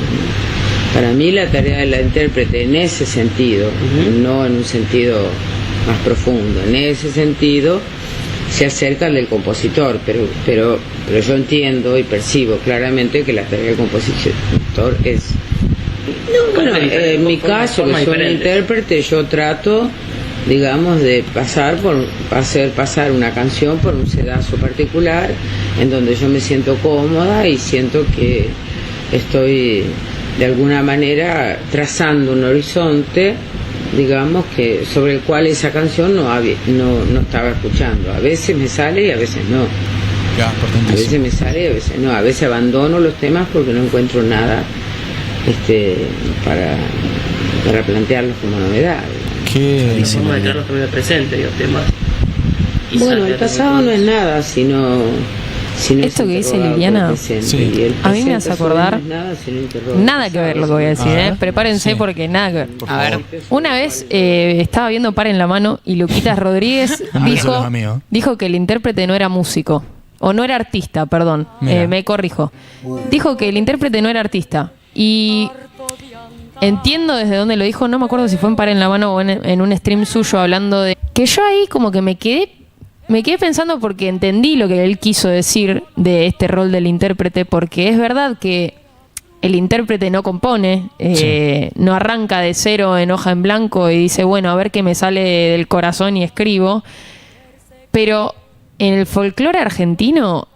Para mí la tarea de la intérprete en ese sentido, no en un sentido más profundo, en ese sentido se acerca al del compositor, pero yo entiendo y percibo claramente que la tarea del compositor es... No, bueno, en mi caso, que soy un intérprete, yo trato, digamos, de hacer pasar una canción por un sedazo particular, en donde yo me siento cómoda y siento que estoy de alguna manera trazando un horizonte, digamos, que sobre el cual esa canción no estaba escuchando. A veces me sale y a veces no. A veces me sale y a veces no. A veces abandono los temas porque no encuentro nada para plantearlos como novedad. Qué La forma de traerlos también al presente, digo, temas. Bueno, el pasado no es nada, sino esto que dice Liliana, sí. a mí me hace acordar nada que ver lo que voy a decir, prepárense, sí. Porque nada que ver. A ver, Una vez estaba viendo Par en la Mano y Luquitas Rodríguez dijo que el intérprete no era músico, o no era artista, perdón, me corrijo. Dijo que el intérprete no era artista, y entiendo desde dónde lo dijo, no me acuerdo si fue en Par en la Mano o en un stream suyo, hablando de que yo ahí como que me quedé pensando, porque entendí lo que él quiso decir de este rol del intérprete, porque es verdad que el intérprete no compone, no arranca de cero en hoja en blanco y dice, bueno, a ver qué me sale del corazón y escribo. Pero en el folclore argentino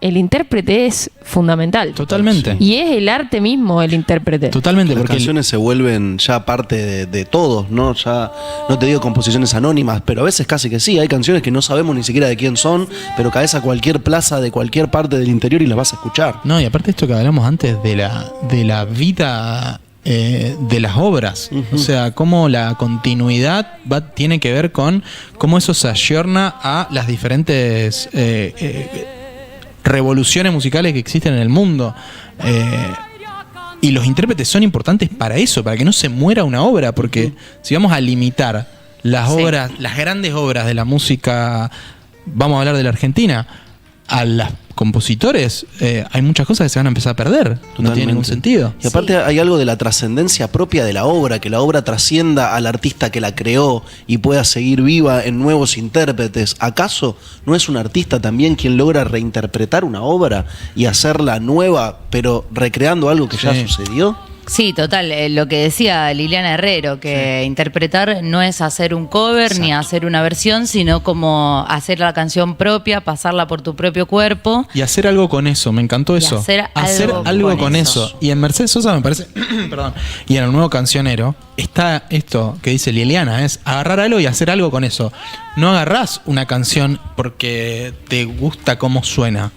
el intérprete es fundamental. Totalmente. Y es el arte mismo el intérprete. Totalmente, Las porque canciones se vuelven ya parte de todos, ¿no? Ya no te digo composiciones anónimas, pero a veces casi que sí. Hay canciones que no sabemos ni siquiera de quién son, pero caes a cualquier plaza de cualquier parte del interior y las vas a escuchar. No, y aparte esto que hablamos antes de la vida de las obras, o sea, cómo la continuidad tiene que ver con cómo eso se ayorna a las diferentes revoluciones musicales que existen en el mundo. Y los intérpretes son importantes para eso, para que no se muera una obra, porque si vamos a limitar las obras, las grandes obras de la música, vamos a hablar de la Argentina, a los compositores, hay muchas cosas que se van a empezar a perder. Totalmente. No tiene ningún sentido. Y aparte hay algo de la trascendencia propia de la obra, que la obra trascienda al artista que la creó y pueda seguir viva en nuevos intérpretes. ¿Acaso no es un artista también quien logra reinterpretar una obra y hacerla nueva, pero recreando algo que ya sucedió? Sí, total. Lo que decía Liliana Herrero, que interpretar no es hacer un cover ni hacer una versión, sino como hacer la canción propia, pasarla por tu propio cuerpo. Y hacer algo con eso, me encantó eso. Hacer algo con eso. Y en Mercedes Sosa me parece, perdón, y en el nuevo cancionero está esto que dice Liliana, es agarrar algo y hacer algo con eso. No agarrás una canción porque te gusta cómo suena.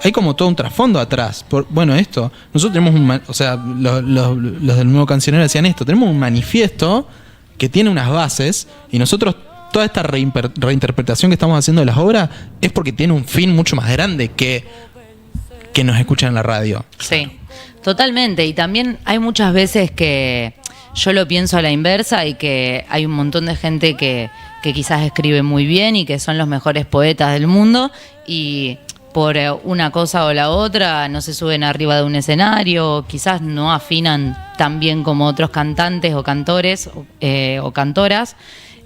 Hay como todo un trasfondo atrás. Nosotros tenemos los del nuevo cancionero decían esto, tenemos un manifiesto que tiene unas bases y nosotros toda esta reinterpretación que estamos haciendo de las obras es porque tiene un fin mucho más grande que nos escuchan en la radio. Sí, totalmente. Y también hay muchas veces que yo lo pienso a la inversa y que hay un montón de gente que quizás escribe muy bien y que son los mejores poetas del mundo y por una cosa o la otra no se suben arriba de un escenario, quizás no afinan tan bien como otros cantantes o cantores o cantoras,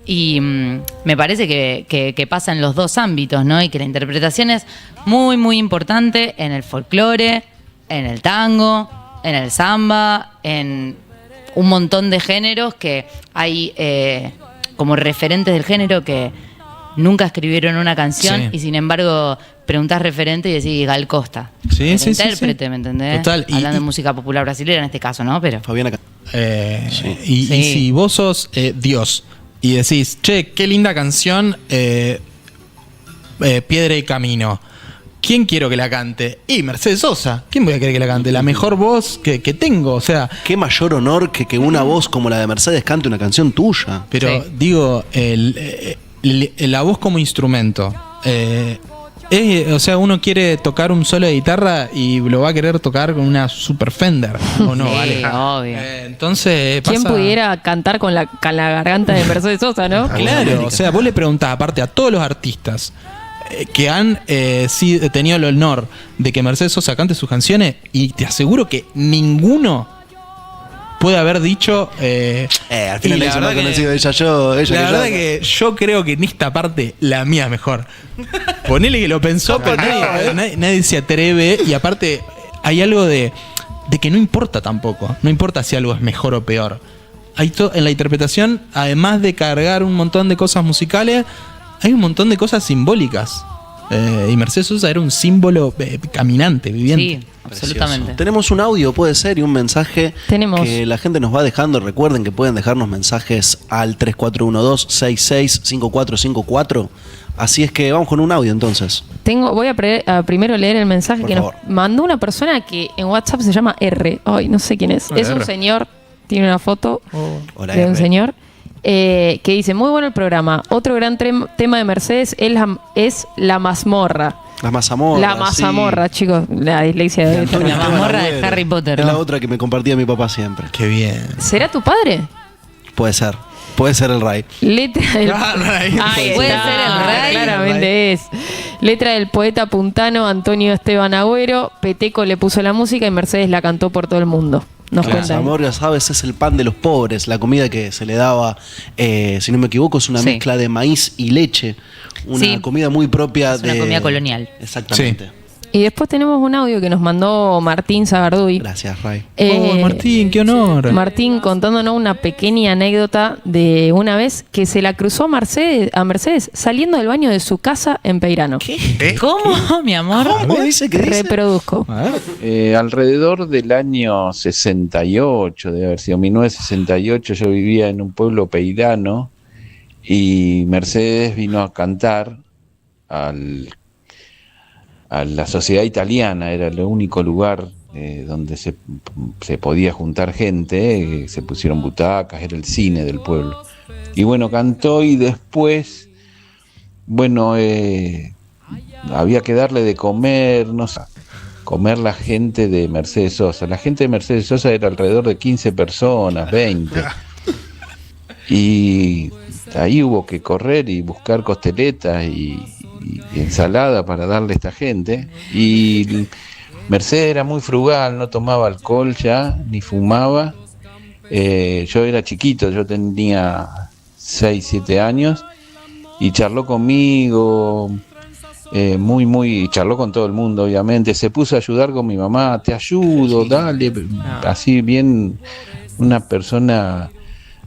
y me parece que pasa en los dos ámbitos, ¿no? Y que la interpretación es muy, muy importante en el folclore, en el tango, en el samba, en un montón de géneros que hay como referentes del género que nunca escribieron una canción y sin embargo preguntás referente y decís Gal Costa. Sí. Intérprete, ¿me entendés? Total. Hablando de música popular brasileña en este caso, ¿no? Pero Fabiana. Y si vos sos Dios y decís, che, qué linda canción, Piedra y Camino, ¿quién quiero que la cante? Y Mercedes Sosa. ¿Quién voy a querer que la cante? La mejor voz que tengo, o sea... Qué mayor honor que una voz como la de Mercedes cante una canción tuya. Pero digo, la voz como instrumento. O sea, uno quiere tocar un solo de guitarra y lo va a querer tocar con una Super Fender, ¿o no? Sí, Aleja? obvio. Entonces ¿quién pudiera cantar con la garganta de Mercedes Sosa, no? Claro, o sea, vos le preguntás, aparte a todos los artistas que han tenido el honor de que Mercedes Sosa cante sus canciones, y te aseguro que ninguno puede haber dicho. Al final y le hice más conocido ella yo. La verdad que yo creo que en esta parte la mía es mejor. Ponele que lo pensó, pero nadie se atreve. Y aparte, hay algo de que no importa tampoco. No importa si algo es mejor o peor. En la interpretación, además de cargar un montón de cosas musicales, hay un montón de cosas simbólicas. Y Mercedes Sosa era un símbolo caminante, viviente. Sí, absolutamente. Tenemos un audio, puede ser, y un mensaje Tenemos. que la gente nos va dejando. Recuerden que pueden dejarnos mensajes al 3412-665454. Así es que vamos con un audio entonces. Voy a primero leer el mensaje Por que favor. nos mandó una persona que en WhatsApp se llama R. Ay, no sé quién es. Hola, Es un R. señor, tiene una foto Hola, de un R. señor que dice, muy bueno el programa. Otro gran tema de Mercedes es la mazmorra. La mazamorra. La mazamorra, chicos. La dislexia de Antonio La Esteban mazmorra de Agüero. Harry Potter, Es la ¿no? otra que me compartía mi papá siempre. Qué bien. ¿Será tu padre? Puede ser. Puede ser el Ray. Letra del... Ahí Puede está, ser el Ray. claramente es. Letra del poeta puntano Antonio Esteban Agüero. Peteco le puso la música y Mercedes la cantó por todo el mundo. Nos La cuentan. mazamorra, ¿sabes? Es el pan de los pobres. La comida que se le daba, si no me equivoco, es una Sí. mezcla de maíz y leche. Una Sí. comida muy propia Es una comida colonial. Exactamente. Y después tenemos un audio que nos mandó Martín Zagarduy. Gracias, Ray. Martín, qué honor. Martín contándonos una pequeña anécdota de una vez que se la cruzó a Mercedes saliendo del baño de su casa en Peirano. ¿Cómo, mi amor? ¿Cómo dice que dice? Reproduzco. A ver. Alrededor del año 68, debe haber sido 1968, yo vivía en un pueblo peirano y Mercedes vino a cantar a la sociedad italiana, era el único lugar donde se podía juntar gente, se pusieron butacas, era el cine del pueblo. Y bueno, cantó y después, bueno, había que darle de comer, no sé, comer la gente de Mercedes Sosa. La gente de Mercedes Sosa era alrededor de 15 personas, 20. Y ahí hubo que correr y buscar costeletas y ensalada para darle a esta gente. Y Mercedes era muy frugal, no tomaba alcohol ya, ni fumaba. Yo era chiquito, yo tenía 6, 7 años y charló conmigo, charló con todo el mundo, obviamente. Se puso a ayudar con mi mamá, te ayudo, dale, así bien, una persona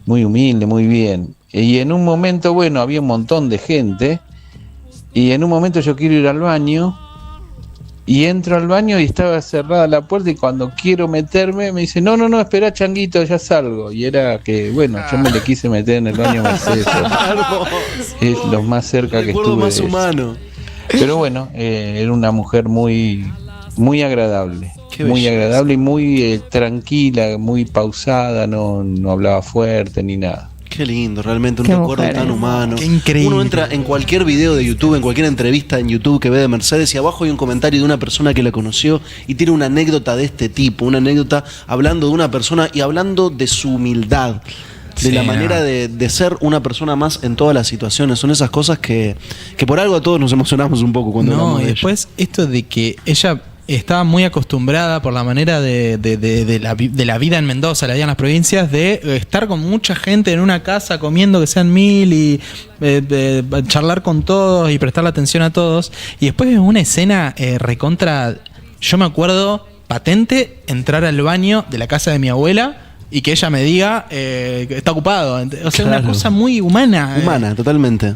muy humilde, muy bien. Y en un momento, bueno, había un montón de gente y en un momento yo quiero ir al baño y entro al baño y estaba cerrada la puerta y cuando quiero meterme me dice, no, espera changuito, ya salgo. Y era que, bueno, yo me le quise meter en el baño Mercedes. Es lo más cerca que Recuerdo estuve más de eso. humano. Pero bueno, era una mujer muy, muy agradable. Qué Muy belleza. agradable y muy tranquila, muy pausada, no hablaba fuerte ni nada. Qué lindo, realmente un Qué recuerdo mujer, tan humano. Qué increíble. Uno entra en cualquier video de YouTube, en cualquier entrevista en YouTube que ve de Mercedes y abajo hay un comentario de una persona que la conoció y tiene una anécdota de este tipo, una anécdota hablando de una persona y hablando de su humildad, de Sí, la no. manera de ser una persona más en todas las situaciones. Son esas cosas que por algo a todos nos emocionamos un poco cuando No, hablamos y de ella. después esto de que ella estaba muy acostumbrada por la manera de la vida en Mendoza, la vida en las provincias, de estar con mucha gente en una casa comiendo que sean 1000 y charlar con todos y prestarle atención a todos. Y después es una escena recontra, yo me acuerdo patente, entrar al baño de la casa de mi abuela y que ella me diga que está ocupado. O sea, Claro. una cosa muy humana. Humana, totalmente.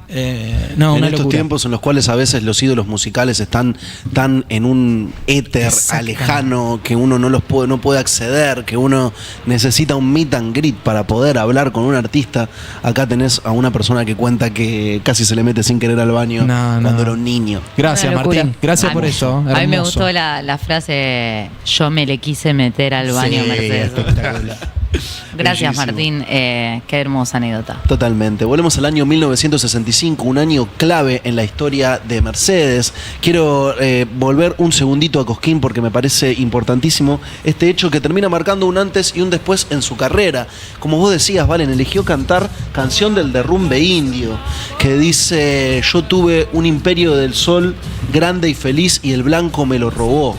No, en una estos locura. tiempos en los cuales a veces los ídolos musicales están tan en un éter Exactamente. lejano que uno no puede acceder, que uno necesita un meet and greet para poder hablar con un artista. Acá tenés a una persona que cuenta que casi se le mete sin querer al baño No, cuando no. era un niño. Gracias, Una locura. Martín. Gracias por eso. A mí me Hermoso. gustó la frase, yo me le quise meter al baño Sí, Mercedes. espectacular. Gracias, Bellísimo. Martín. Qué hermosa anécdota. Totalmente. Volvemos al año 1965, un año clave en la historia de Mercedes. Quiero volver un segundito a Cosquín porque me parece importantísimo este hecho que termina marcando un antes y un después en su carrera. Como vos decías, Valen, eligió cantar Canción del Derrumbe Indio, que dice, yo tuve un imperio del sol grande y feliz y el blanco me lo robó.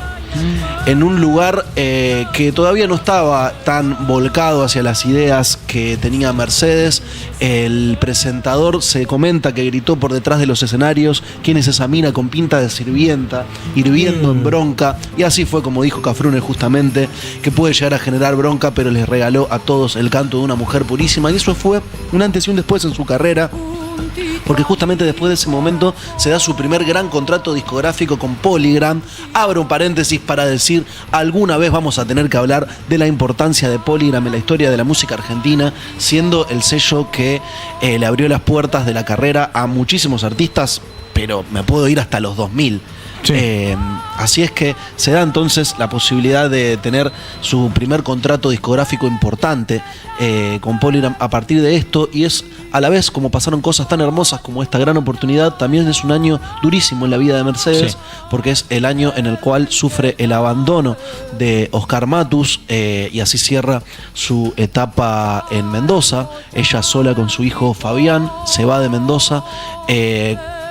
en un lugar que todavía no estaba tan volcado hacia las ideas que tenía Mercedes. El presentador se comenta que gritó por detrás de los escenarios: ¿quién es esa mina con pinta de sirvienta, hirviendo en bronca? Y así fue como dijo Cafrune justamente, que puede llegar a generar bronca, pero les regaló a todos el canto de una mujer purísima. Y eso fue un antes y un después en su carrera, porque justamente después de ese momento se da su primer gran contrato discográfico con Polygram. Abro un paréntesis para decir, alguna vez vamos a tener que hablar de la importancia de Polygram en la historia de la música argentina, siendo el sello que le abrió las puertas de la carrera a muchísimos artistas, pero me puedo ir hasta los 2000. Sí. Así es que se da entonces la posibilidad de tener su primer contrato discográfico importante con Polygram a partir de esto, y es a la vez, como pasaron cosas tan hermosas como esta gran oportunidad, también es un año durísimo en la vida de Mercedes, sí, porque es el año en el cual sufre el abandono de Oscar Matus, y así cierra su etapa en Mendoza. Ella sola con su hijo Fabián se va de Mendoza,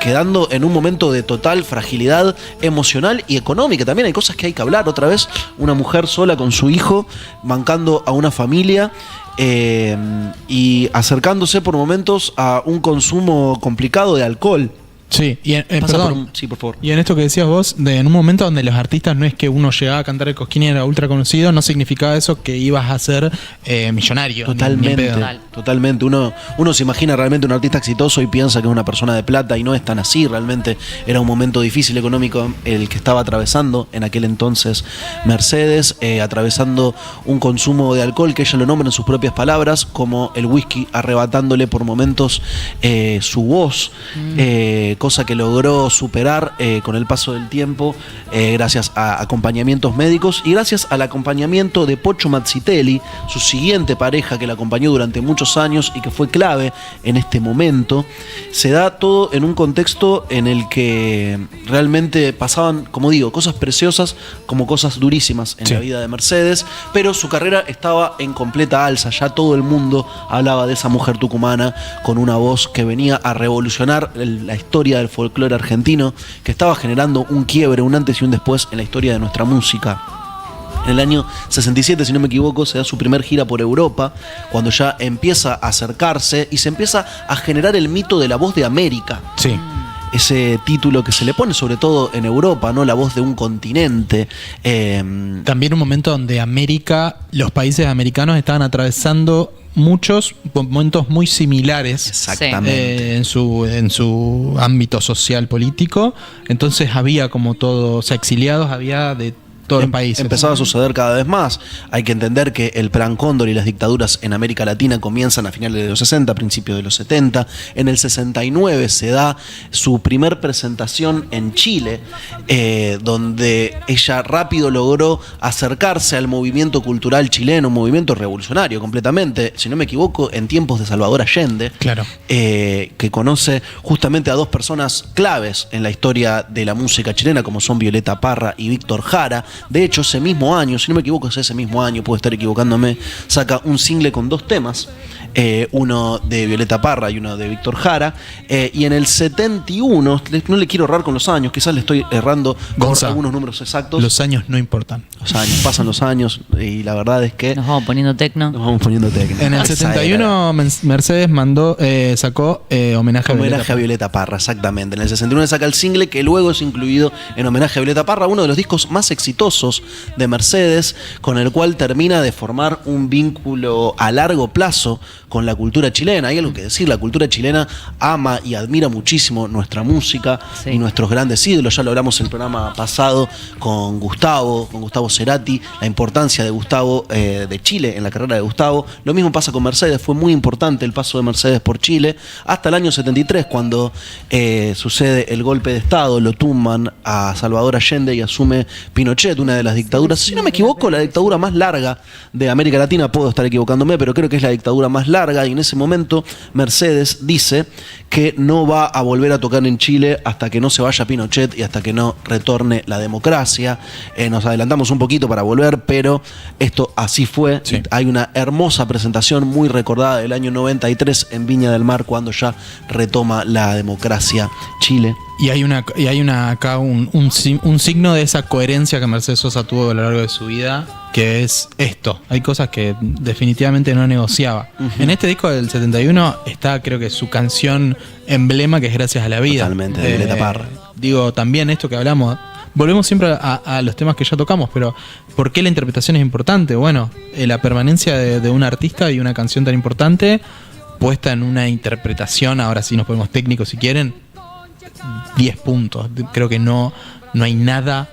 quedando en un momento de total fragilidad emocional y económica. También hay cosas que hay que hablar. Otra vez, una mujer sola con su hijo, bancando a una familia y acercándose por momentos a un consumo complicado de alcohol. Sí, y perdón, sí, por favor. y en esto que decías vos, en un momento donde los artistas no es que uno llegaba a cantar el Cosquín y era ultra conocido, no significaba eso que ibas a ser millonario. Totalmente, ni pedo. totalmente. Uno se imagina realmente un artista exitoso y piensa que es una persona de plata, y no es tan así. Realmente era un momento difícil económico el que estaba atravesando en aquel entonces Mercedes, atravesando un consumo de alcohol que ella lo nombra en sus propias palabras como el whisky arrebatándole por momentos su voz, cosa que logró superar con el paso del tiempo, gracias a acompañamientos médicos y gracias al acompañamiento de Pocho Mazzitelli, su siguiente pareja que la acompañó durante muchos años y que fue clave en este momento. Se da todo en un contexto en el que realmente pasaban, como digo, cosas preciosas como cosas durísimas en la vida de Mercedes, pero su carrera estaba en completa alza. Ya todo el mundo hablaba de esa mujer tucumana con una voz que venía a revolucionar la historia del folclore argentino, que estaba generando un quiebre, un antes y un después en la historia de nuestra música. En el año 67, si no me equivoco, se da su primer gira por Europa, cuando ya empieza a acercarse y se empieza a generar el mito de la voz de América. Sí. Ese título que se le pone sobre todo en Europa, ¿no? La voz de un continente. También un momento donde los países americanos estaban atravesando muchos momentos muy similares. Exactamente. En su ámbito social político. Entonces había como todo, o sea, exiliados había de todo el país. Empezaba a suceder cada vez más. Hay que entender que el Plan Cóndor y las dictaduras en América Latina comienzan a finales de los 60, principios de los 70. En el 69 se da su primer presentación en Chile, donde ella rápido logró acercarse al movimiento cultural chileno, un movimiento revolucionario completamente, si no me equivoco, en tiempos de Salvador Allende. Claro. Que conoce justamente a dos personas claves en la historia de la música chilena, como son Violeta Parra y Víctor Jara. De hecho, ese mismo año, si no me equivoco es ese mismo año, puedo estar equivocándome, saca un single con dos temas, uno de Violeta Parra y uno de Víctor Jara, y en el 71, no le quiero errar con los años, quizás le estoy errando con algunos números exactos. Los años no importan. Los años, pasan los años, y la verdad es que nos vamos poniendo tecno. En el 71 Mercedes sacó homenaje a Violeta Parra, exactamente. En el 61 saca el single que luego es incluido en homenaje a Violeta Parra, uno de los discos más exitosos de Mercedes, con el cual termina de formar un vínculo a largo plazo con la cultura chilena. Hay algo que decir, la cultura chilena ama y admira muchísimo nuestra música y nuestros grandes ídolos. Ya lo hablamos en el programa pasado con Gustavo Cerati, la importancia de Gustavo, de Chile en la carrera de Gustavo. Lo mismo pasa con Mercedes, fue muy importante el paso de Mercedes por Chile, hasta el año 73, cuando sucede el golpe de Estado, lo tumban a Salvador Allende y asume Pinochet, una de las dictaduras, si no me equivoco, la dictadura más larga de América Latina. Puedo estar equivocándome, pero creo que es la dictadura más larga, y en ese momento Mercedes dice que no va a volver a tocar en Chile hasta que no se vaya Pinochet y hasta que no retorne la democracia. Nos adelantamos un poquito para volver, pero esto así fue. Sí. Hay una hermosa presentación muy recordada del año 93 en Viña del Mar, cuando ya retoma la democracia Chile. Y hay acá un signo de esa coherencia que Mercedes Sosa tuvo a lo largo de su vida, que es esto. Hay cosas que definitivamente no negociaba. En este disco del 71 está, creo que su canción emblema, que es Gracias a la Vida. Totalmente, de Violeta Parra. Digo, también esto que hablamos, volvemos siempre a los temas que ya tocamos, pero ¿por qué la interpretación es importante? Bueno, la permanencia de un artista y una canción tan importante puesta en una interpretación, ahora sí nos ponemos técnicos si quieren, 10 puntos. Creo que no hay nada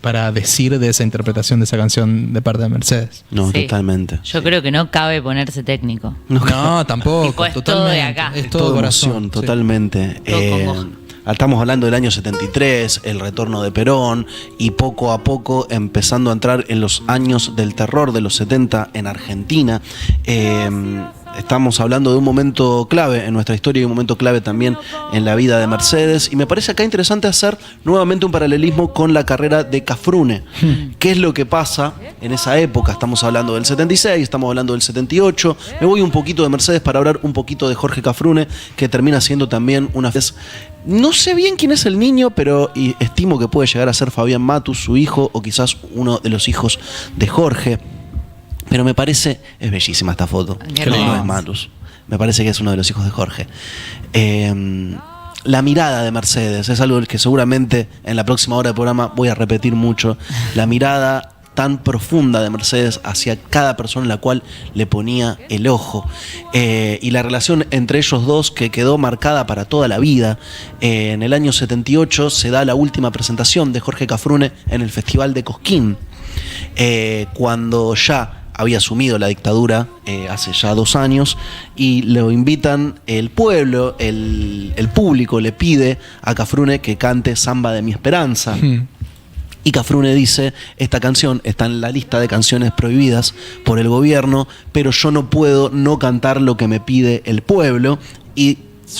para decir de esa interpretación de esa canción de parte de Mercedes. No, Sí. totalmente. Yo creo que no cabe ponerse técnico. No, tampoco. Tipo, es todo totalmente. de acá. Es Es todo todo corazón. emoción, Sí. totalmente. Todo congoja. Estamos hablando del año 73, el retorno de Perón, y poco a poco empezando a entrar en los años del terror de los 70 en Argentina. Estamos hablando de un momento clave en nuestra historia y un momento clave también en la vida de Mercedes. Y me parece acá interesante hacer nuevamente un paralelismo con la carrera de Cafrune. ¿Qué es lo que pasa en esa época? Estamos hablando del 76, estamos hablando del 78. Me voy un poquito de Mercedes para hablar un poquito de Jorge Cafrune, que termina siendo también una vez... No sé bien quién es el niño, pero estimo que puede llegar a ser Fabián Matus, su hijo, o quizás uno de los hijos de Jorge. Pero me parece, es bellísima esta foto, Qué que no hermoso. es Matus. Me parece que es uno de los hijos de Jorge. La mirada de Mercedes es algo que seguramente en la próxima hora del programa voy a repetir mucho. La mirada tan profunda de Mercedes hacia cada persona en la cual le ponía el ojo, y la relación entre ellos dos que quedó marcada para toda la vida. En el año 78 se da la última presentación de Jorge Cafrune en el Festival de Cosquín, cuando ya había asumido la dictadura hace ya 2 años, y lo invitan el pueblo, el público le pide a Cafrune que cante Samba de mi Esperanza. Y Cafrune dice, esta canción está en la lista de canciones prohibidas por el gobierno, pero yo no puedo no cantar lo que me pide el pueblo. Y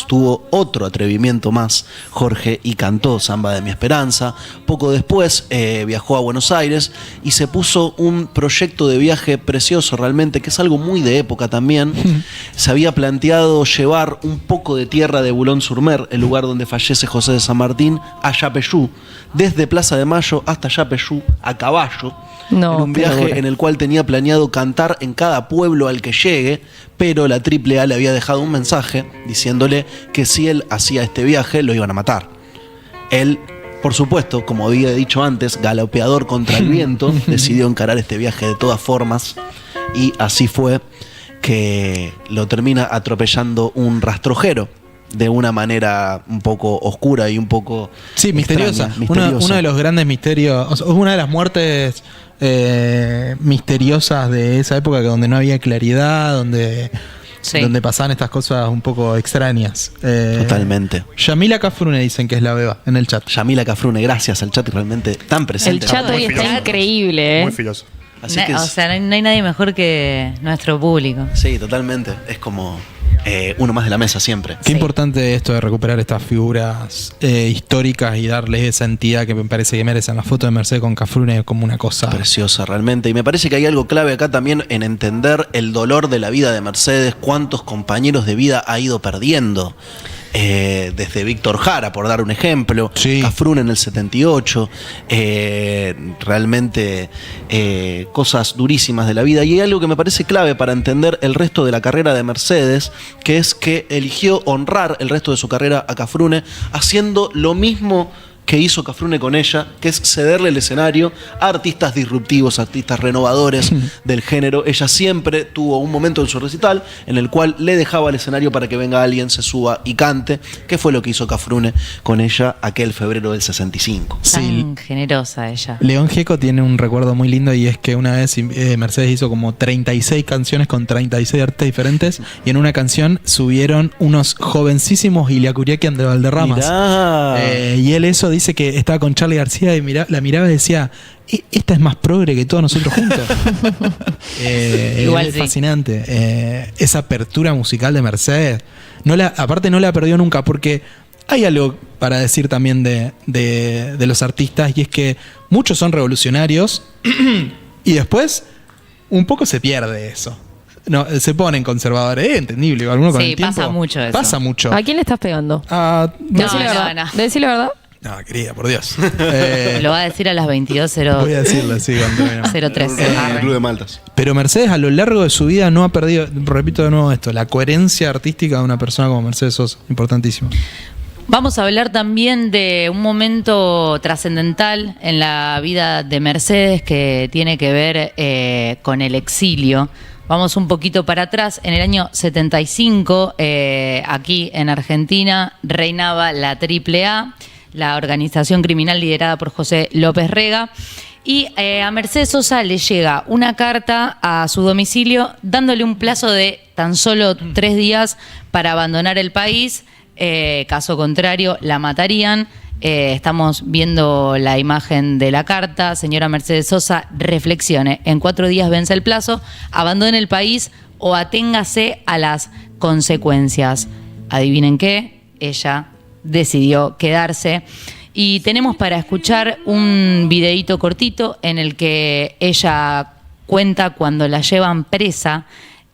tuvo otro atrevimiento más, Jorge, y cantó Samba de mi Esperanza. Poco después viajó a Buenos Aires y se puso un proyecto de viaje precioso realmente, que es algo muy de época también. Se había planteado llevar un poco de tierra de Boulogne-sur-Mer, el lugar donde fallece José de San Martín, a Yapeyú, desde Plaza de Mayo hasta Yapeyú a caballo. No, en un qué viaje locura. en el cual tenía planeado cantar en cada pueblo al que llegue, pero la AAA le había dejado un mensaje diciéndole que si él hacía este viaje lo iban a matar. Él, por supuesto, como había dicho antes, galopeador contra el viento, decidió encarar este viaje de todas formas, y así fue que lo termina atropellando un rastrojero de una manera un poco oscura y un poco Sí, misteriosa. extraña, Uno de los grandes misterios, o sea, una de las muertes misteriosas de esa época, que donde no había claridad, donde pasaban estas cosas un poco extrañas. Totalmente. Yamila Cafrune dicen que es la beba en el chat. Yamila Cafrune, gracias al chat realmente tan El presente. chat hoy Muy está filoso. increíble, Muy filoso. Así que O sea, no hay nadie mejor que nuestro público. sí, totalmente. Es como uno más de la mesa siempre. Qué Sí. importante esto de recuperar estas figuras históricas y darles esa entidad que me parece que merecen. La foto de Mercedes con Cafrune como una cosa Preciosa realmente. Y me parece que hay algo clave acá también en entender el dolor de la vida de Mercedes, cuántos compañeros de vida ha ido perdiendo. Desde Víctor Jara, por dar un ejemplo, Sí. Cafrune en el 78, realmente cosas durísimas de la vida. Y hay algo que me parece clave para entender el resto de la carrera de Mercedes, que es que eligió honrar el resto de su carrera a Cafrune haciendo lo mismo que hizo Cafrune con ella, que es cederle el escenario a artistas disruptivos, artistas renovadores del género. Ella siempre tuvo un momento en su recital en el cual le dejaba el escenario para que venga alguien, se suba y cante, que fue lo que hizo Cafrune con ella aquel febrero del 65. Sí. Tan generosa ella. León Gieco tiene un recuerdo muy lindo, y es que una vez Mercedes hizo como 36 canciones con 36 artistas diferentes, y en una canción subieron unos jovencísimos Ilia Curiaquian de Valderramas. Mirá. Y él eso dice que estaba con Charly García y la miraba y decía, esta es más progre que todos nosotros juntos. Igual es sí. fascinante. Esa apertura musical de Mercedes. Aparte no la perdió nunca, porque hay algo para decir también de los artistas, y es que muchos son revolucionarios y después un poco se pierde eso. no, se ponen conservadores. Es entendible. Alguno con Sí, el tiempo. pasa mucho eso. Pasa mucho. ¿A quién le estás pegando? No, Decí la verdad. no. Decí la verdad. No, querida, por Dios. Lo va a decir a las 22:03. Voy a decirlo así cuando terminemos. El Club de Maltas. Pero Mercedes a lo largo de su vida no ha perdido, repito de nuevo esto, la coherencia artística de una persona como Mercedes Sosa. Importantísimo. Vamos a hablar también de un momento trascendental en la vida de Mercedes que tiene que ver con el exilio. Vamos un poquito para atrás. En el año 75, aquí en Argentina, reinaba la AAA, la organización criminal liderada por José López Rega. Y a Mercedes Sosa le llega una carta a su domicilio dándole un plazo de tan solo 3 días para abandonar el país. Caso contrario, la matarían. Estamos viendo la imagen de la carta. Señora Mercedes Sosa, reflexione. En 4 días vence el plazo. Abandone el país o aténgase a las consecuencias. Adivinen qué, ella decidió quedarse. Y tenemos para escuchar un videíto cortito en el que ella cuenta cuando la llevan presa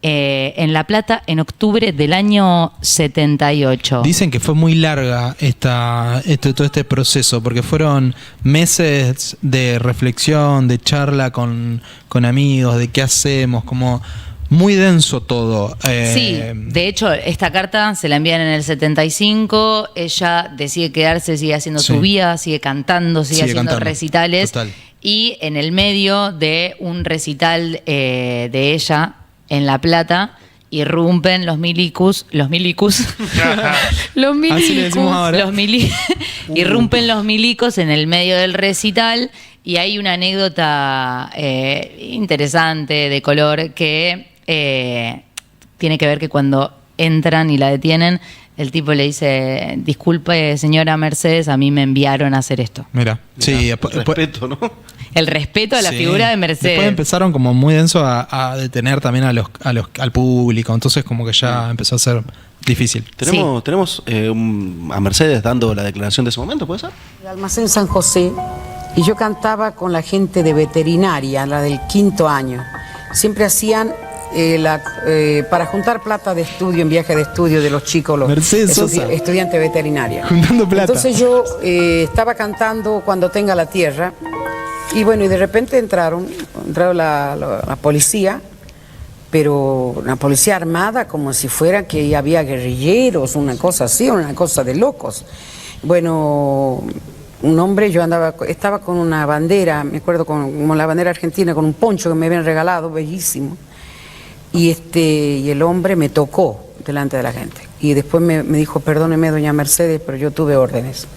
en La Plata en octubre del año 78. Dicen que fue muy larga todo este proceso, porque fueron meses de reflexión, de charla con amigos, de qué hacemos, como muy denso todo. Sí, de hecho, esta carta se la envían en el 75, ella decide quedarse, sigue haciendo su vida, sigue cantando, sigue haciendo cantando. recitales. Total. Y en el medio de un recital de ella en La Plata, irrumpen los milicus. Los Así le decimos ahora. Irrumpen los milicos en el medio del recital y hay una anécdota interesante de color que tiene que ver que cuando entran y la detienen, el tipo le dice: disculpe, señora Mercedes, a mí me enviaron a hacer esto. Mira, sí, Respeto, ¿no? El respeto a la sí. figura de Mercedes. Después empezaron como muy denso a detener también al público, entonces como que ya empezó a ser difícil. Tenemos a Mercedes dando la declaración de ese momento, ¿puede ser? El almacén San José, y yo cantaba con la gente de veterinaria, la del 5º año. Siempre hacían para juntar plata de estudio, en viaje de estudio de los chicos, los Mercedes Sosa. estudiantes de veterinaria. Juntando plata. Entonces yo estaba cantando Cuando tenga la tierra, y bueno, y de repente entraron la policía, pero una policía armada como si fuera que había guerrilleros, una cosa así, una cosa de locos. Bueno, un hombre, estaba con una bandera, me acuerdo como la bandera argentina, con un poncho que me habían regalado, bellísimo. Y el hombre me tocó delante de la gente. Y después me dijo: perdóneme, doña Mercedes, pero yo tuve órdenes.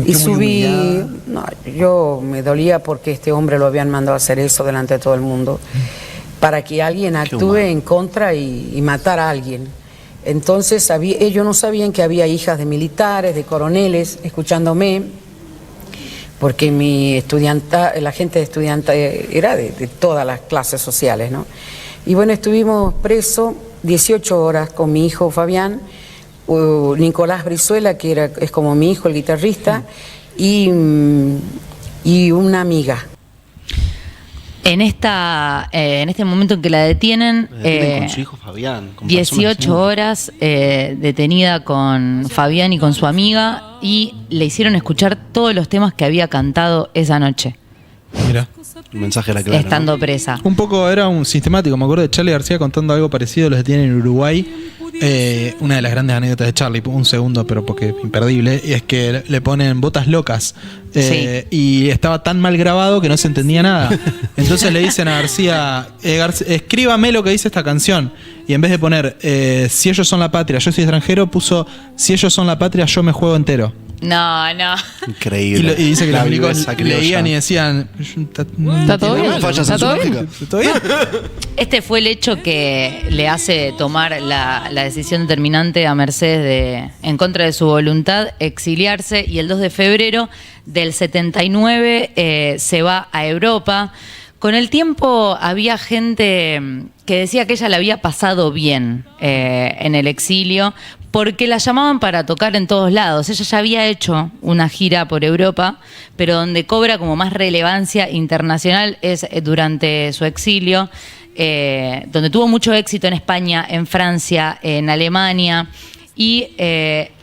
Y subí, no, yo me dolía porque este hombre lo habían mandado a hacer eso delante de todo el mundo, para que alguien actúe en contra y matara a alguien. Entonces ellos no sabían que había hijas de militares, de coroneles, escuchándome, porque la gente de estudiante era de todas las clases sociales, ¿no? Y bueno, estuvimos presos 18 horas con mi hijo Fabián, Nicolás Brizuela, que es como mi hijo, el guitarrista, y una amiga. En este momento en que la detienen, con su hijo Fabián. Con 18 horas detenida con Fabián y con su amiga, y le hicieron escuchar todos los temas que había cantado esa noche. Mira. El mensaje era claro, estando ¿no? presa. Un poco era un sistemático. Me acuerdo de Charly García contando algo parecido, los detienen en Uruguay. Una de las grandes anécdotas de Charly, un segundo, pero porque imperdible, y es que le ponen botas locas. Y estaba tan mal grabado que no se entendía nada. Entonces le dicen a García, escríbame lo que dice esta canción. Y en vez de poner si ellos son la patria, yo soy extranjero, puso si ellos son la patria, yo me juego entero. No. Increíble. Y dice que La los milicos viveza criolla. leían y decían: ¿Está todo bien? Fallas en su lógica. ¿Todo bien? Este fue el hecho que le hace tomar la decisión determinante a Mercedes en contra de su voluntad, exiliarse, y el 2 de febrero del 79 se va a Europa Con el tiempo había gente que decía que ella la había pasado bien en el exilio porque la llamaban para tocar en todos lados. Ella ya había hecho una gira por Europa, pero donde cobra como más relevancia internacional es durante su exilio, donde tuvo mucho éxito en España, en Francia, en Alemania. Y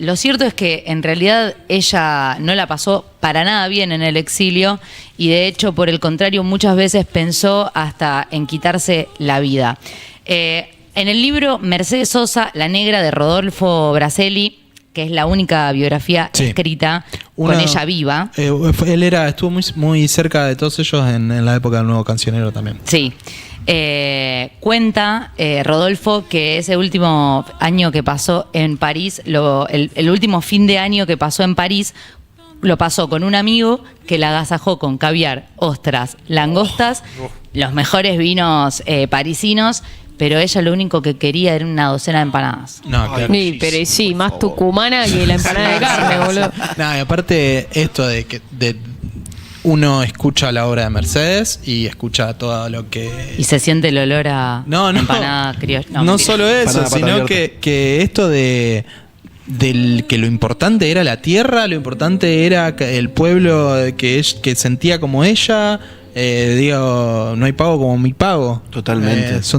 lo cierto es que en realidad ella no la pasó para nada bien en el exilio y de hecho, por el contrario, muchas veces pensó hasta en quitarse la vida. En el libro Mercedes Sosa, La Negra, de Rodolfo Braselli, que es la única biografía escrita con ella viva. Él estuvo muy cerca de todos ellos en la época del Nuevo Cancionero también. Sí. Cuenta Rodolfo que ese último año que pasó en París, el último fin de año que pasó en París, lo pasó con un amigo que la agasajó con caviar, ostras, langostas, los mejores vinos parisinos, pero ella lo único que quería era una docena de empanadas. No, claro. Sí, pero sí, más tucumana que la empanada de carne, boludo. No, y aparte esto de que uno escucha la obra de Mercedes y escucha todo lo que... Y se siente el olor a empanada criolla. No solo eso, sino que esto del que lo importante era la tierra, lo importante era el pueblo que sentía como ella. No hay pago como mi pago. Totalmente. Es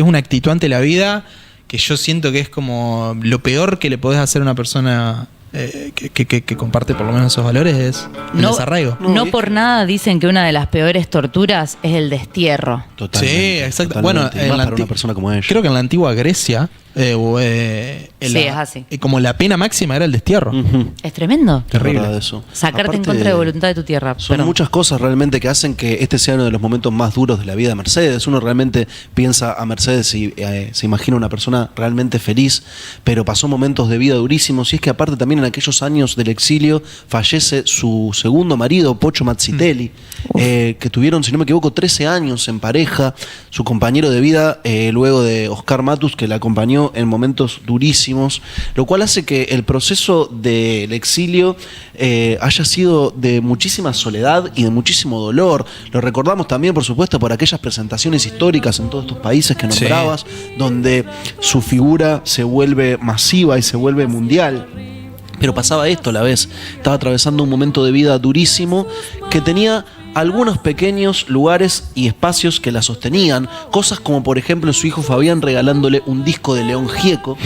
una actitud ante la vida que yo siento que es como lo peor que le podés hacer a una persona que comparte por lo menos esos valores, es el desarraigo. No por nada dicen que una de las peores torturas es el destierro. Totalmente. Sí, exacto. Totalmente. Bueno, Para una persona como ella. Creo que en la antigua Grecia es así. Como la pena máxima era el destierro. Es tremendo. Terrible. verdad eso. Sacarte en Aparte, contra de voluntad de tu tierra. Son muchas cosas realmente que hacen que este sea uno de los momentos más duros de la vida de Mercedes. Uno realmente piensa a Mercedes y se imagina una persona realmente feliz, pero pasó momentos de vida durísimos. Y es que aparte también en aquellos años del exilio fallece su segundo marido, Pocho Mazzitelli, que tuvieron, si no me equivoco, 13 años en pareja. Su compañero de vida, luego de Oscar Matus, que la acompañó en momentos durísimos, lo cual hace que el proceso del exilio haya sido de muchísima soledad y de muchísimo dolor. Lo recordamos también, por supuesto, por aquellas presentaciones históricas en todos estos países que nombrabas, donde su figura se vuelve masiva y se vuelve mundial. Pero pasaba esto a la vez, estaba atravesando un momento de vida durísimo que tenía algunos pequeños lugares y espacios que la sostenían, cosas como por ejemplo su hijo Fabián regalándole un disco de León Gieco,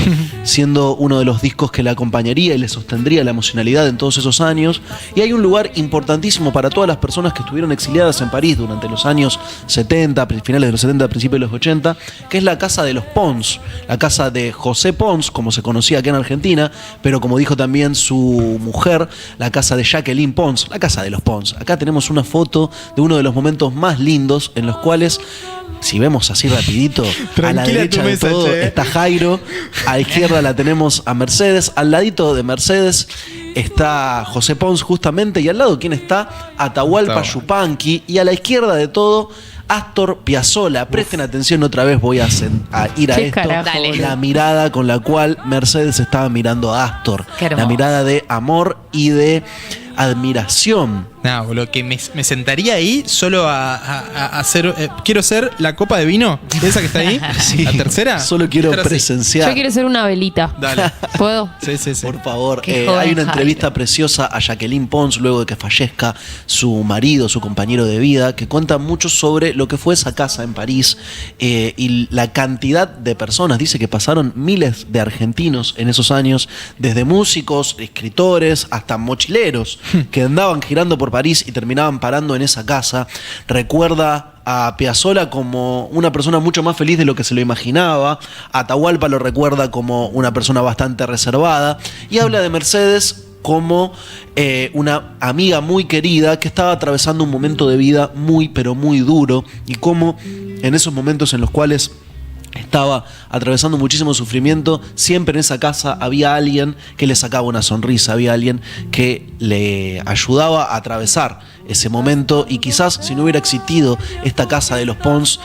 siendo uno de los discos que la acompañaría y le sostendría la emocionalidad en todos esos años. Y hay un lugar importantísimo para todas las personas que estuvieron exiliadas en París durante los años 70, finales de los 70, principios de los 80, que es la casa de los Pons, la casa de José Pons, como se conocía acá en Argentina, pero como dijo también su mujer, la casa de Jacqueline Pons, la casa de los Pons. Acá tenemos una foto de uno de los momentos más lindos en los cuales, si vemos así rapidito, a la derecha de todo está Jairo, a la izquierda la tenemos a Mercedes, al ladito de Mercedes está José Pons justamente, y al lado ¿quién está? Atahualpa Yupanqui, y a la izquierda de todo Astor Piazzolla. Presten atención, otra vez voy a ir a esto. La mirada con la cual Mercedes estaba mirando a Astor, la mirada de amor y de admiración. No, boludo, que me sentaría ahí solo a hacer. Quiero ser la copa de vino, esa que está ahí, sí, la tercera. Solo quiero presenciar. Yo quiero ser una velita. Dale. ¿Puedo? Sí. Por favor. Hay Hay una entrevista preciosa a Jacqueline Pons luego de que fallezca su marido, su compañero de vida, que cuenta mucho sobre lo que fue esa casa en París y la cantidad de personas. Dice que pasaron miles de argentinos en esos años, desde músicos, escritores, hasta mochileros, que andaban girando por París y terminaban parando en esa casa. Recuerda a Piazzolla como una persona mucho más feliz de lo que se lo imaginaba. Atahualpa lo recuerda como una persona bastante reservada. Y habla de Mercedes como una amiga muy querida que estaba atravesando un momento de vida muy, pero muy duro. Y cómo en esos momentos en los cuales estaba atravesando muchísimo sufrimiento, siempre en esa casa había alguien que le sacaba una sonrisa, había alguien que le ayudaba a atravesar ese momento. Y quizás si no hubiera existido esta casa de los Pons,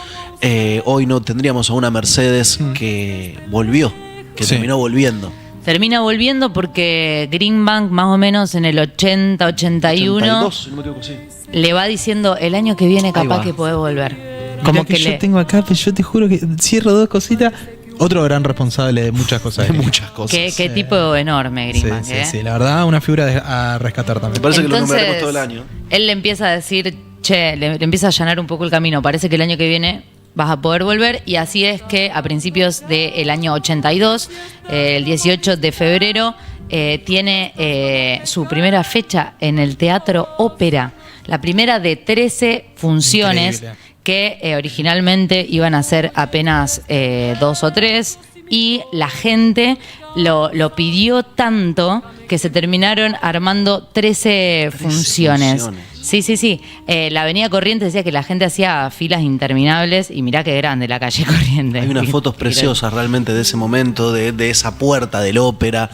hoy no tendríamos a una Mercedes que volvió, que terminó volviendo. Termina volviendo porque Greenbank, más o menos en el 80, 81, 82, si no me equivoco, sí. le va diciendo el año que viene capaz que podés volver. Como que yo tengo acá, pero yo te juro que cierro 2 cositas. Otro gran responsable de muchas cosas. De muchas cosas. Qué tipo enorme, Greenbank. Sí, la verdad, una figura a rescatar también. Me parece Entonces, que lo numeramos todo el año. Él le empieza a decir, le empieza a allanar un poco el camino. Parece que el año que viene vas a poder volver. Y así es que a principios del año 82, el 18 de febrero, tiene su primera fecha en el Teatro Ópera. La primera de 13 funciones. Increíble. Que originalmente iban a ser apenas 2 o 3 y la gente lo pidió tanto que se terminaron armando 13 funciones. Sí. La Avenida Corrientes decía que la gente hacía filas interminables y mirá qué grande la calle Corrientes. Hay unas fotos preciosas realmente de ese momento, de esa puerta del ópera.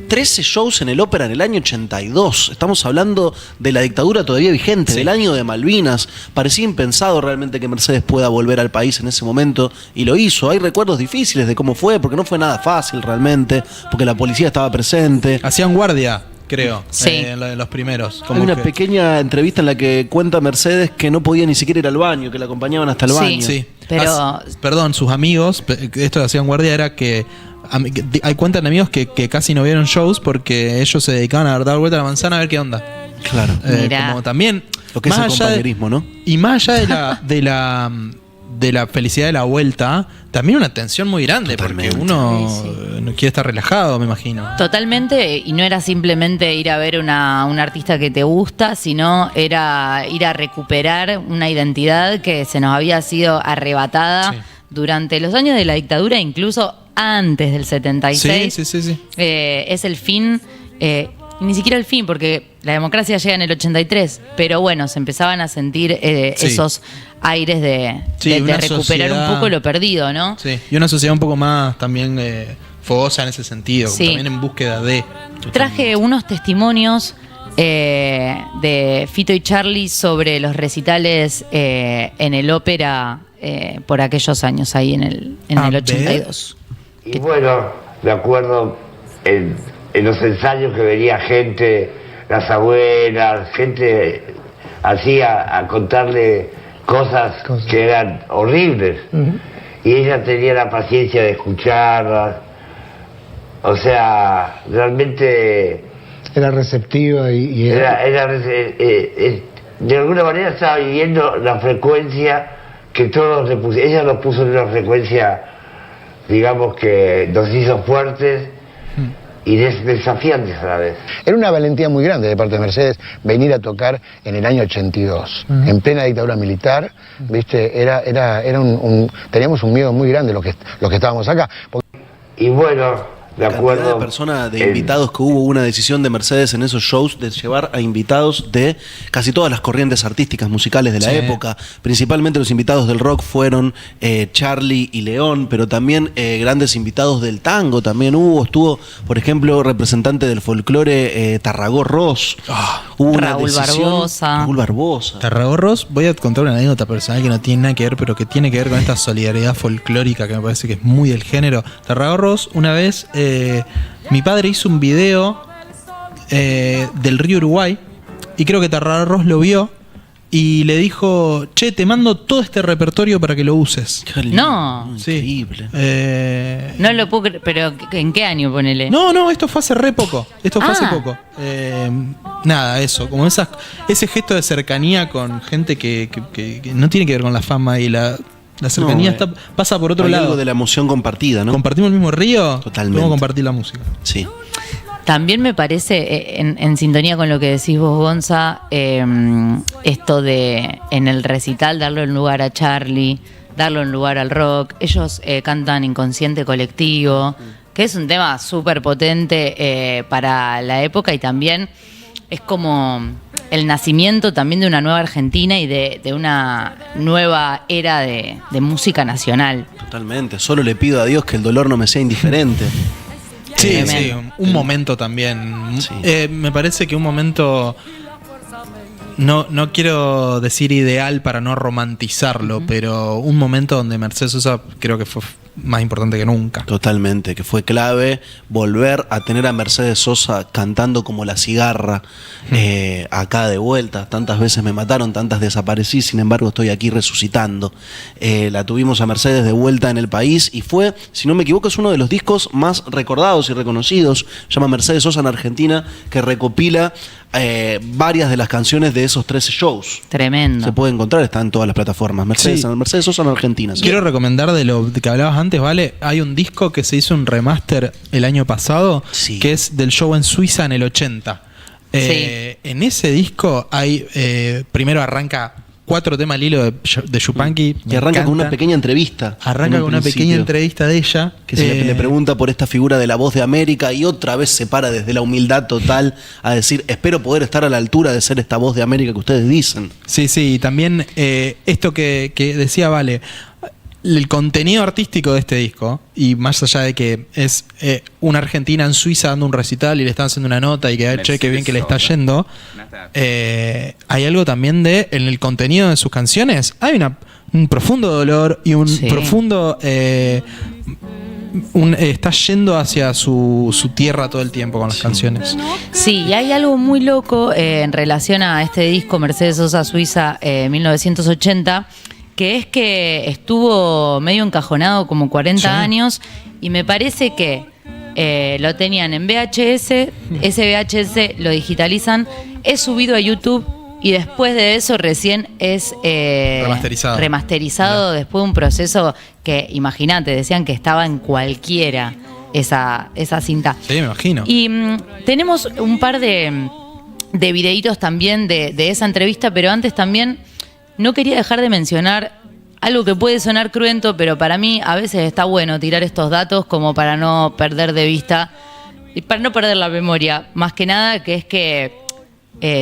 13 shows en el ópera en el año 82. Estamos hablando de la dictadura todavía vigente, del año de Malvinas. Parecía impensado realmente que Mercedes pueda volver al país en ese momento y lo hizo. Hay recuerdos difíciles de cómo fue, porque no fue nada fácil realmente, porque la policía estaba presente. Hacían guardia, creo, sí. Los primeros. Hay una pequeña entrevista en la que cuenta Mercedes que no podía ni siquiera ir al baño, que la acompañaban hasta el baño. Sí, pero... Perdón, sus amigos, esto de hacían guardia era que... Hay cuentan amigos que casi no vieron shows porque ellos se dedicaban a dar vuelta a la manzana a ver qué onda. Claro. Como también lo que es el compañerismo, ¿no? Y más allá de la felicidad de la vuelta, también una tensión muy grande. Totalmente. Porque uno no quiere estar relajado, me imagino. Totalmente, y no era simplemente ir a ver un artista que te gusta, sino era ir a recuperar una identidad que se nos había sido arrebatada durante los años de la dictadura, incluso antes del 76. Sí. Es el fin, ni siquiera el fin, porque la democracia llega en el 83, pero bueno, se empezaban a sentir esos aires de recuperar sociedad, un poco lo perdido, ¿no? Sí, y una sociedad un poco más también fogosa en ese sentido, también en búsqueda de... Traje unos testimonios de Fito y Charlie sobre los recitales en el ópera por aquellos años, ahí en el 82. Y bueno, me acuerdo en los ensayos que venía gente, las abuelas, gente así a contarle cosas que eran horribles. Y ella tenía la paciencia de escucharlas. O sea, realmente... Era receptiva de alguna manera estaba viviendo la frecuencia que todos le pusieron. Ella nos puso en una frecuencia, digamos, que nos hizo fuertes y desafiantes a la vez. Era una valentía muy grande de parte de Mercedes venir a tocar en el año 82, en plena dictadura militar, ¿viste? Teníamos un miedo muy grande los que estábamos acá. Y bueno, de acuerdo. De personas, de invitados que hubo una decisión de Mercedes en esos shows de llevar a invitados de casi todas las corrientes artísticas musicales de la época. Principalmente los invitados del rock fueron Charlie y León, pero también grandes invitados del tango también estuvo, por ejemplo, representante del folclore Tarragó Ross. Hubo Raúl Barbosa. Tarragó Ross, voy a contar una anécdota personal que no tiene nada que ver, pero que tiene que ver con esta solidaridad folclórica que me parece que es muy del género. Tarragó Ross, una vez mi padre hizo un video del río Uruguay y creo que Tarragó Ross lo vio y le dijo: che, te mando todo este repertorio para que lo uses. No, increíble. No lo puedo creer, pero ¿en qué año ponele? No, esto fue hace re poco. Nada, eso, como ese gesto de cercanía con gente que no tiene que ver con la fama y la cercanía pasa por otro lado. Algo de la emoción compartida, ¿no? ¿Compartimos el mismo río? Totalmente. Vamos a compartir la música. Sí. También me parece, en sintonía con lo que decís vos, Gonza, esto de en el recital darle un lugar a Charlie, darle un lugar al rock. Ellos cantan Inconsciente Colectivo, que es un tema súper potente para la época y también es como el nacimiento también de una nueva Argentina y de una nueva era de música nacional. Totalmente. Solo le pido a Dios que el dolor no me sea indiferente. Sí, un momento también. Me parece que un momento no quiero decir ideal para no romantizarlo, pero un momento donde Mercedes Sosa creo que fue más importante que nunca. Totalmente, que fue clave volver a tener a Mercedes Sosa cantando como La Cigarra, acá de vuelta. Tantas veces me mataron, tantas desaparecí, sin embargo estoy aquí resucitando. La tuvimos a Mercedes de vuelta en el país y fue, si no me equivoco, es uno de los discos más recordados y reconocidos. Se llama Mercedes Sosa en Argentina, que recopila varias de las canciones de esos 13 shows. Tremendo. Se puede encontrar, está en todas las plataformas. Mercedes Sosa en Argentina. ¿Sí? Quiero recomendar de lo que hablabas antes, ¿vale? Hay un disco que se hizo un remaster el año pasado, que es del show en Suiza en el 80. En ese disco hay, primero arranca 4 temas al hilo de Yupanqui. Que arranca con una pequeña entrevista. Arranca con una pequeña entrevista de ella. Que le pregunta por esta figura de la voz de América y otra vez se para desde la humildad total a decir, espero poder estar a la altura de ser esta voz de América que ustedes dicen. Sí, y también esto que decía Vale, el contenido artístico de este disco, y más allá de que es una argentina en Suiza dando un recital y le están haciendo una nota y que che, qué bien que le está yendo, hay algo también en el contenido de sus canciones, hay un profundo dolor y un profundo... está yendo hacia su tierra todo el tiempo con las canciones. Sí, y hay algo muy loco en relación a este disco Mercedes Sosa Suiza 1980, que es que estuvo medio encajonado como 40 años y me parece que lo tenían en VHS, ese VHS lo digitalizan, es subido a YouTube y después de eso recién es remasterizado después de un proceso que, imagínate, decían que estaba en cualquiera esa cinta. Sí, me imagino. Y tenemos un par de videitos también de esa entrevista, pero antes también no quería dejar de mencionar algo que puede sonar cruento, pero para mí a veces está bueno tirar estos datos como para no perder de vista y para no perder la memoria, más que nada, que es que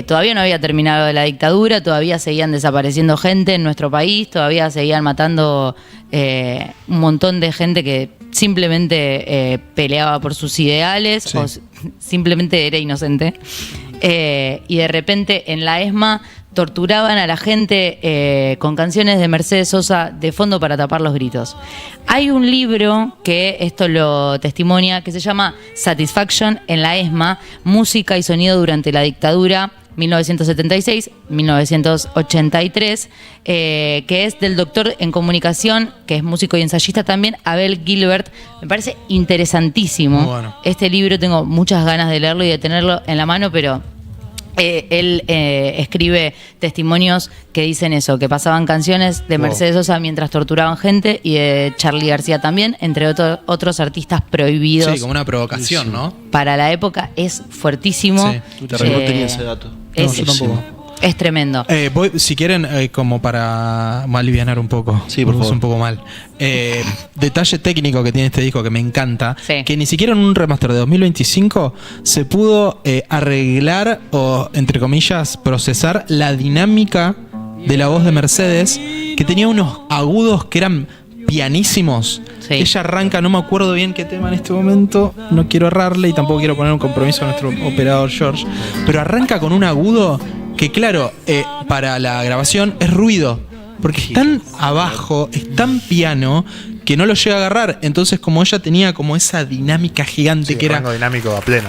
todavía no había terminado la dictadura, todavía seguían desapareciendo gente en nuestro país, todavía seguían matando un montón de gente que simplemente peleaba por sus ideales o simplemente era inocente. Y de repente en la ESMA torturaban a la gente con canciones de Mercedes Sosa de fondo para tapar los gritos. Hay un libro que esto lo testimonia, que se llama Satisfaction en la ESMA, música y sonido durante la dictadura 1976-1983, que es del doctor en comunicación, que es músico y ensayista también, Abel Gilbert. Me parece interesantísimo. Bueno. Este libro tengo muchas ganas de leerlo y de tenerlo en la mano, pero él escribe testimonios que dicen eso, que pasaban canciones de Mercedes Sosa mientras torturaban gente y de Charly García también, entre otros artistas prohibidos. Sí, como una provocación, ¿no? Para la época es fuertísimo. Sí. No tenía ese dato. Yo tampoco. Es tremendo. Si quieren, como para alivianar un poco, sí, por favor. Un poco mal. Detalle técnico que tiene este disco que me encanta, sí. Que ni siquiera en un remaster de 2025 se pudo arreglar o, entre comillas, procesar la dinámica de la voz de Mercedes, que tenía unos agudos que eran pianísimos. Sí. Ella arranca, no me acuerdo bien qué tema en este momento, no quiero errarle y tampoco quiero poner un compromiso a nuestro operador George, pero arranca con un agudo que, claro, para la grabación es ruido, porque es tan abajo, es tan piano, que no lo llega a agarrar. Entonces, como ella tenía como esa dinámica gigante que era... dinámico a pleno.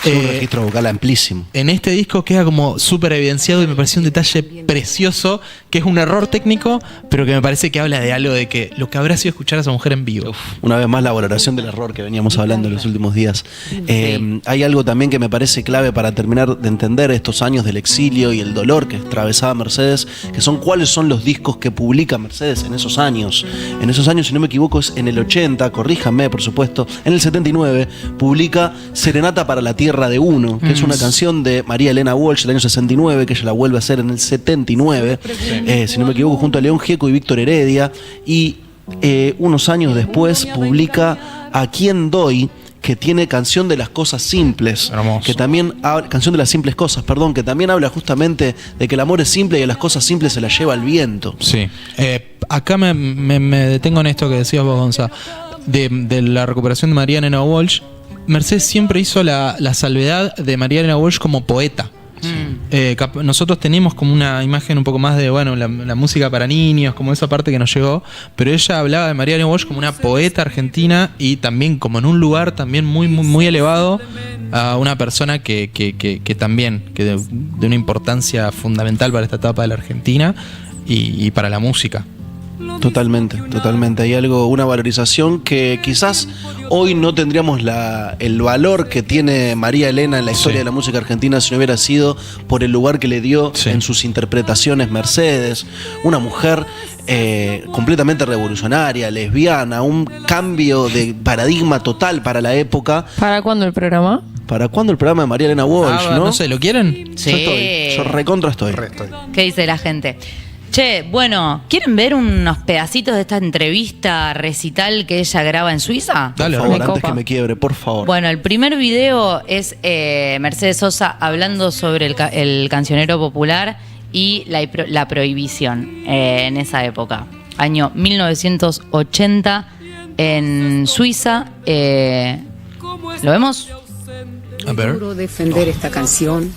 Un registro vocal amplísimo. En este disco queda como súper evidenciado y me pareció un detalle precioso, que es un error técnico, pero que me parece que habla de algo de que lo que habrá sido escuchar a esa mujer en vivo. Una vez más la valoración del error que veníamos hablando en los últimos días. Hay algo también que me parece clave para terminar de entender estos años del exilio y el dolor que atravesaba Mercedes, que son cuáles son los discos que publica Mercedes en esos años. En esos años, si no me equivoco, es en el 80, corríjanme por supuesto, en el 79 publica Serenata para la Tierra de Uno, que es una canción de María Elena Walsh del año 69, que ella la vuelve a hacer en el 79, si no me equivoco, junto a León Gieco y Víctor Heredia, y unos años después publica A Quién Doy, que tiene Canción de las Cosas Simples, que también Canción de las Simples Cosas, perdón, que también habla justamente de que el amor es simple y a las cosas simples se las lleva el viento. Sí. Acá me detengo en esto que decías vos, Gonza, de la recuperación de María Elena Walsh. Mercedes siempre hizo la salvedad de María Elena Walsh como poeta. Nosotros teníamos como una imagen un poco más de, bueno, la música para niños, como esa parte que nos llegó, pero ella hablaba de María Elena Walsh como una poeta argentina y también como en un lugar también muy, muy, muy elevado, a una persona que también, que de una importancia fundamental para esta etapa de la Argentina y para la música. Totalmente. Hay algo, una valorización que quizás hoy no tendríamos el valor que tiene María Elena en la historia de la música argentina si no hubiera sido por el lugar que le dio en sus interpretaciones Mercedes, una mujer completamente revolucionaria, lesbiana, un cambio de paradigma total para la época. ¿Para cuándo el programa? ¿Para cuándo el programa de María Elena Walsh? No sé, ¿lo quieren? Sí. Yo recontra estoy. ¿Qué dice la gente? Che, bueno, ¿quieren ver unos pedacitos de esta entrevista recital que ella graba en Suiza? Dale, por favor, antes que me quiebre, por favor. Bueno, el primer video es Mercedes Sosa hablando sobre el cancionero popular y la prohibición en esa época. Año 1980 en Suiza. ¿Lo vemos? A ver. Duro defender esta canción.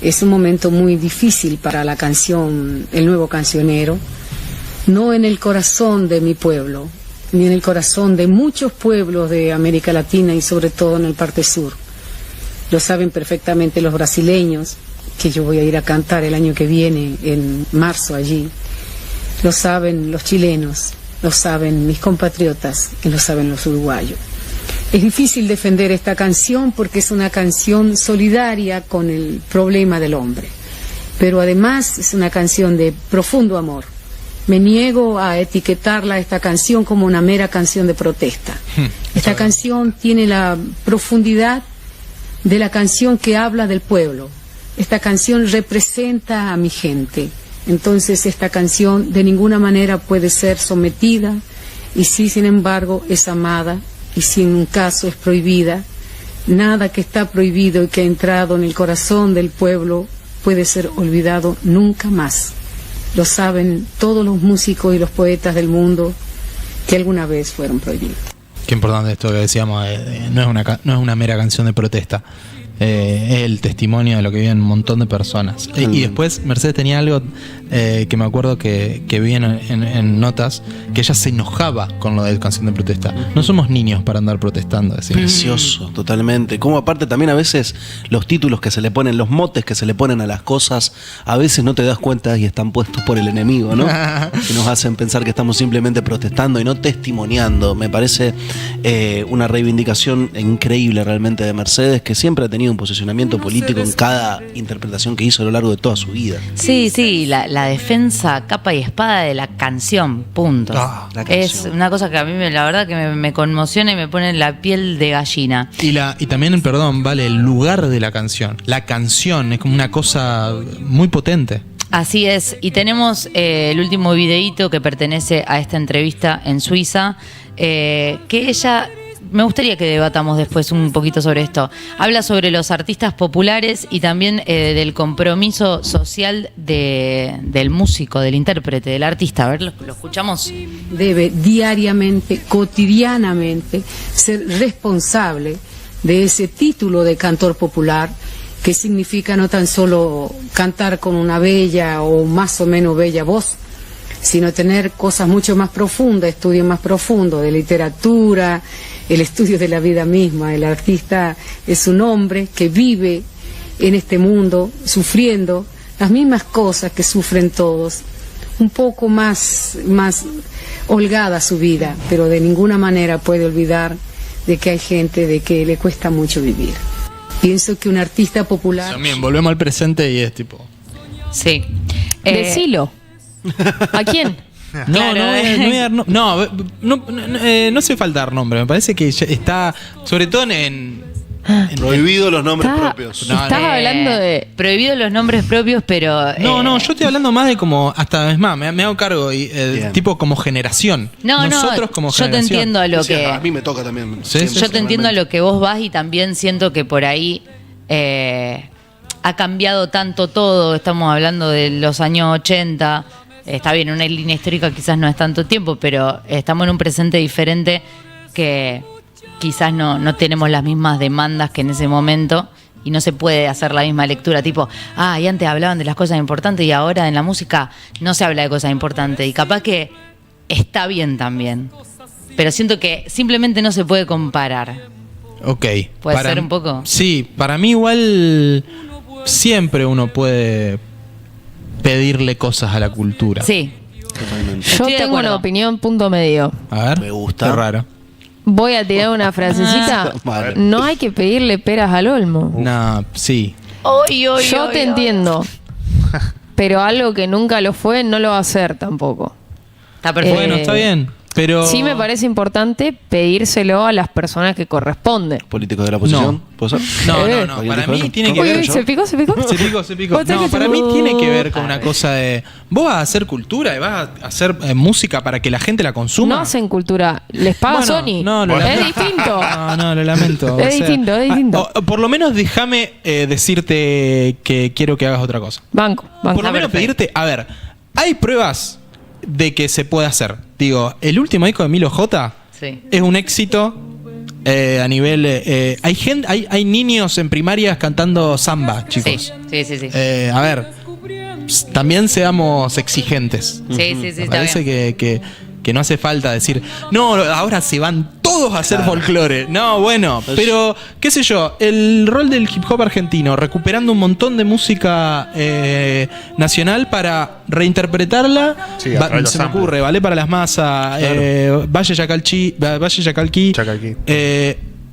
Es un momento muy difícil para la canción El Nuevo Cancionero, no en el corazón de mi pueblo, ni en el corazón de muchos pueblos de América Latina y sobre todo en el parte sur. Lo saben perfectamente los brasileños, que yo voy a ir a cantar el año que viene, en marzo allí. Lo saben los chilenos, lo saben mis compatriotas y lo saben los uruguayos. Es difícil defender esta canción porque es una canción solidaria con el problema del hombre, pero además es una canción de profundo amor. Me niego a etiquetarla, esta canción, como una mera canción de protesta. Esta canción tiene la profundidad de la canción que habla del pueblo. Esta canción representa a mi gente. Entonces esta canción de ninguna manera puede ser sometida y sí, sin embargo, es amada. Y si en un caso es prohibida, nada que está prohibido y que ha entrado en el corazón del pueblo puede ser olvidado nunca más. Lo saben todos los músicos y los poetas del mundo que alguna vez fueron prohibidos. Qué importante esto que decíamos, no es una mera canción de protesta. Es el testimonio de lo que viven un montón de personas. Y después Mercedes tenía algo que me acuerdo que vi en notas, que ella se enojaba con lo de canción de protesta. No somos niños para andar protestando. Decía. Precioso, totalmente. Como aparte también a veces los títulos que se le ponen, los motes que se le ponen a las cosas, a veces no te das cuenta y están puestos por el enemigo, ¿no? Que nos hacen pensar que estamos simplemente protestando y no testimoniando. Me parece una reivindicación increíble realmente de Mercedes, que siempre ha tenido un posicionamiento político en cada interpretación que hizo a lo largo de toda su vida. Sí, la defensa capa y espada de la canción, punto. Es una cosa que a mí la verdad que me conmociona y me pone la piel de gallina. Y también, perdón, vale, el lugar de la canción. La canción es como una cosa muy potente. Así es, y tenemos el último videíto que pertenece a esta entrevista en Suiza, que ella... Me gustaría que debatamos después un poquito sobre esto. Habla sobre los artistas populares y también del compromiso social del músico, del intérprete, del artista. A ver, ¿lo escuchamos? Debe diariamente, cotidianamente, ser responsable de ese título de cantor popular, que significa no tan solo cantar con una bella o más o menos bella voz, sino tener cosas mucho más profundas, estudios más profundos de literatura, el estudio de la vida misma. El artista es un hombre que vive en este mundo sufriendo las mismas cosas que sufren todos, un poco más holgada su vida, pero de ninguna manera puede olvidar de que hay gente de que le cuesta mucho vivir. Pienso que un artista popular... También volvemos al presente y es tipo... Sí. Decilo. ¿A quién? No hace falta dar nombre. Me parece que ya está, sobre todo en prohibido los nombres propios. Estás hablando de prohibido los nombres propios, pero yo estoy hablando más de como, hasta es más, me hago cargo y tipo como generación. Nosotros como yo generación. Te entiendo a lo que a mí me toca también. Yo te entiendo a lo que vos vas y también siento que por ahí ha cambiado tanto todo. Estamos hablando de los años 80. Está bien, una línea histórica quizás no es tanto tiempo, pero estamos en un presente diferente que quizás no tenemos las mismas demandas que en ese momento y no se puede hacer la misma lectura, tipo, y antes hablaban de las cosas importantes y ahora en la música no se habla de cosas importantes, y capaz que está bien también, pero siento que simplemente no se puede comparar. Ok. ¿Puede ser un poco? Sí, para mí igual siempre uno puede pedirle cosas a la cultura. Sí. Totalmente. Yo Estoy de tengo acuerdo. una opinión punto medio. A ver. Me gusta. Qué raro. Voy a tirar una frasecita. Vale. No hay que pedirle peras al olmo. No, sí. Yo te entiendo. Pero algo que nunca lo fue, no lo va a hacer tampoco. Está perfecto. Bueno, está bien. Pero Sí me parece importante pedírselo a las personas que corresponden. Políticos de la oposición, ¿puedo ser? No. ¿Alguien Para dijo mí eso? tiene que ¿Cómo? ver. Uy, ¿se picó? Se picó. No, para mí tiene que ver con una cosa de. Vos vas a hacer cultura y vas a hacer música para que la gente la consuma. No hacen cultura, les paga Bueno, Sony. no, lo es lamento. distinto. No, lo lamento. Es distinto, es distinto. Por lo menos déjame decirte que quiero que hagas otra cosa. Banco. Por lo Ah, menos perfecto. pedirte. A ver, hay pruebas de que se puede hacer. Digo, el último disco de Milo J Sí. es un éxito a nivel. Hay niños en primarias cantando samba, chicos. Sí. A ver, también seamos exigentes. Sí, Me está parece bien. que no hace falta decir, no, ahora se van todos a hacer folclore. No, bueno, pero qué sé yo, el rol del hip hop argentino, recuperando un montón de música nacional para reinterpretarla, Sí, a través de los se me samples. ocurre, ¿vale? Para las masas, Valle Yacalquí,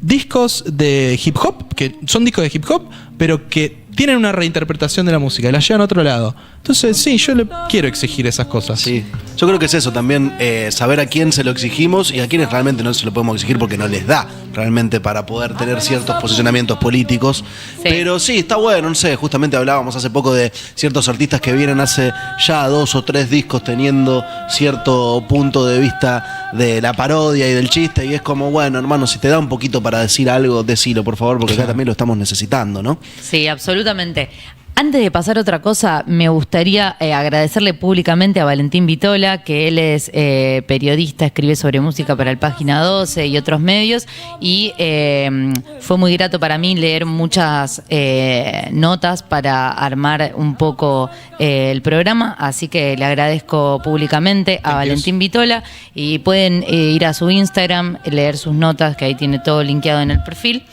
discos de hip hop, que son discos de hip hop, pero que tienen una reinterpretación de la música y la llevan a otro lado. Entonces, sí, yo le quiero exigir esas cosas. Sí, yo creo que es eso también, saber a quién se lo exigimos y a quiénes realmente no se lo podemos exigir porque no les da realmente para poder tener ciertos posicionamientos políticos. Sí. Pero sí, está bueno, no sé, justamente hablábamos hace poco de ciertos artistas que vienen hace ya 2 o 3 discos teniendo cierto punto de vista de la parodia y del chiste y es como, bueno, hermano, si te da un poquito para decir algo, decilo, por favor, porque acá también lo estamos necesitando, ¿no? Sí, absolutamente. Antes de pasar a otra cosa, me gustaría agradecerle públicamente a Valentín Vitola, que él es periodista, escribe sobre música para el Página 12 y otros medios, y fue muy grato para mí leer muchas notas para armar un poco el programa, así que le agradezco públicamente a Valentín Vitola, y pueden ir a su Instagram, leer sus notas, que ahí tiene todo linkeado en el perfil,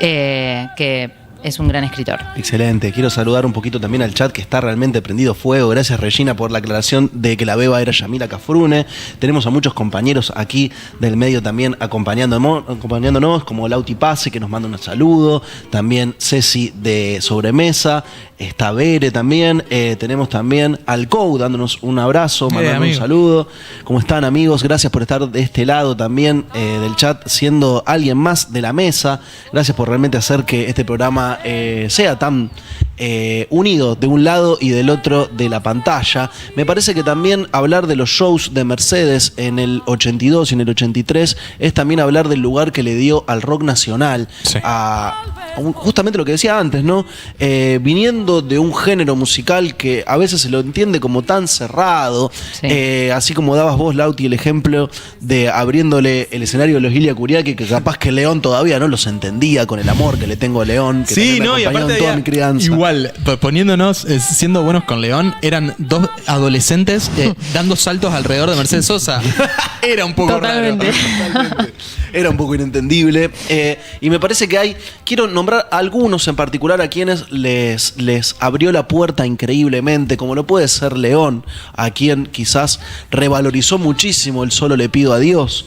que es un gran escritor. Excelente, quiero saludar un poquito también al chat que está realmente prendido fuego. Gracias Regina por la aclaración de que la beba era Yamila Cafrune. Tenemos a muchos compañeros aquí del medio también acompañándonos, como Lauti Pase que nos manda un saludo, también Ceci de Sobremesa, está Bere también, tenemos también al Kou dándonos un abrazo, mandando un amigo. saludo. ¿Cómo están amigos? Gracias por estar de este lado también del chat, siendo alguien más de la mesa. Gracias por realmente hacer que este programa sea tan unido de un lado y del otro de la pantalla. Me parece que también hablar de los shows de Mercedes en el 82 y en el 83 es también hablar del lugar que le dio al rock nacional, Sí. justamente lo que decía antes, ¿no? Viniendo de un género musical que a veces se lo entiende como tan cerrado, Sí. así como dabas vos, Lauti, el ejemplo de abriéndole el escenario de los Ilia Kuriaki, que capaz que León todavía no los entendía con el amor que le tengo a León, que Sí, también me no, y acompañó aparte en toda había- mi crianza. igual, poniéndonos, siendo buenos con León, eran 2 adolescentes dando saltos alrededor de Mercedes Sosa. Era un poco Totalmente. raro. Era un poco inentendible. Y me parece que quiero nombrar a algunos en particular a quienes les abrió la puerta increíblemente, como lo puede ser León, a quien quizás revalorizó muchísimo el Solo le pido a Dios.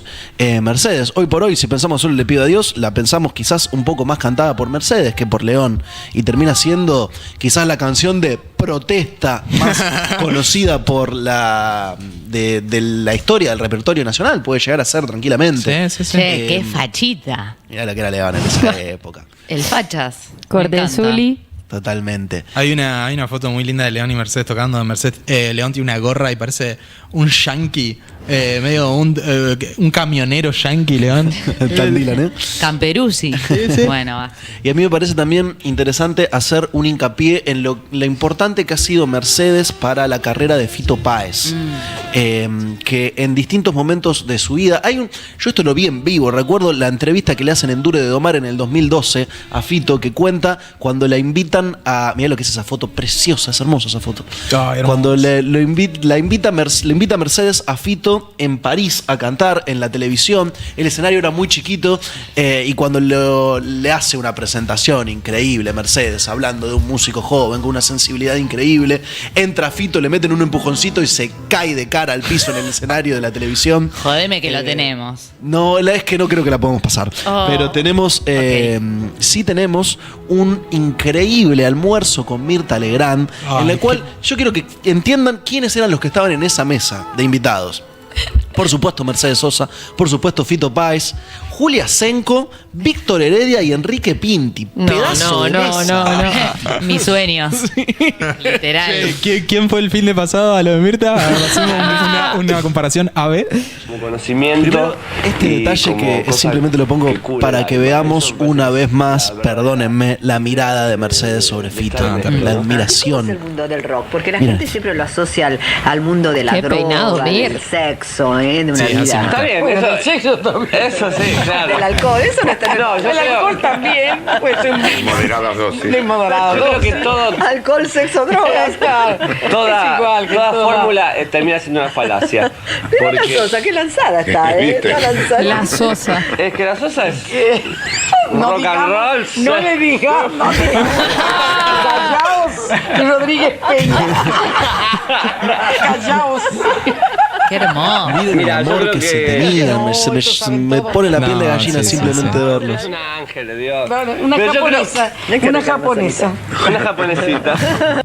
Mercedes, hoy por hoy, si pensamos Solo le pido a Dios, la pensamos quizás un poco más cantada por Mercedes que por León. Y termina siendo quizás la canción de protesta más conocida por de la historia del repertorio nacional. Puede llegar a ser tranquilamente. Sí, sí, sí. Che, qué fachita. Mirá lo que era León en esa época. El fachas. Me Cortezuli. Totalmente. Hay una foto muy linda de León y Mercedes tocando. León tiene una gorra y parece un yankee Medio un camionero yankee, León. Tal Dylan, ¿eh? Camperuzzi. sí. Bueno, va. Y a mí me parece también interesante hacer un hincapié en lo importante que ha sido Mercedes para la carrera de Fito Páez. Que en distintos momentos de su vida yo esto lo vi en vivo, recuerdo la entrevista que le hacen en Duro de Domar en el 2012 a Fito, que cuenta cuando la invitan a... Mirá lo que es esa foto, preciosa, es hermosa esa foto. Ay, cuando le invita Mercedes a Fito en París a cantar en la televisión, el escenario era muy chiquito, y cuando le hace una presentación increíble Mercedes, hablando de un músico joven con una sensibilidad increíble, entra Fito, le meten un empujoncito y se cae de cara al piso en el escenario de la televisión. Jodeme que lo tenemos. No, es que no creo que la podemos pasar. Pero tenemos, sí tenemos un increíble almuerzo con Mirta Legrand, en el cual yo quiero que entiendan quiénes eran los que estaban en esa mesa de invitados. Por supuesto Mercedes Sosa, por supuesto Fito Páez, Julia Senco, Víctor Heredia y Enrique Pinti. Pedazo de mesa. Mis sueños. Literal. ¿Quién fue el fin de pasado a lo de Mirta? Hacemos una comparación A-B. Como conocimiento. Primero, este detalle que simplemente lo pongo para que veamos una vez más, perdónenme, la mirada de Mercedes sobre Fito, la admiración. El mundo del rock, porque la gente siempre lo asocia al mundo de la Qué droga, peinado, del sexo, de una vida. Está bien, Bueno, eso, del sexo también. Eso sí, claro. Del alcohol, eso no está. No, yo el creo- alcohol también, pues en Moderadas dosis. de moderadas Yo creo que dosis. todo- Alcohol, sexo, drogas. Toda, Es igual que toda todo. fórmula termina siendo una falacia. Mira la Porque Sosa, qué lanzada está, ¿Viste? Está lanzada. La Sosa. es que la Sosa es No rock and roll. No le digas, no le digas. Callaos, que Rodríguez Peña. Callaos. Qué hermoso. Miren Mira, el yo amor creo que que- se tenían, No, me estos saben me todo. pone la piel de No, gallina sí, simplemente de verlos. Es una ángel de Dios. Una Pero yo creo- japonesa, una japonesa. Una japonesita.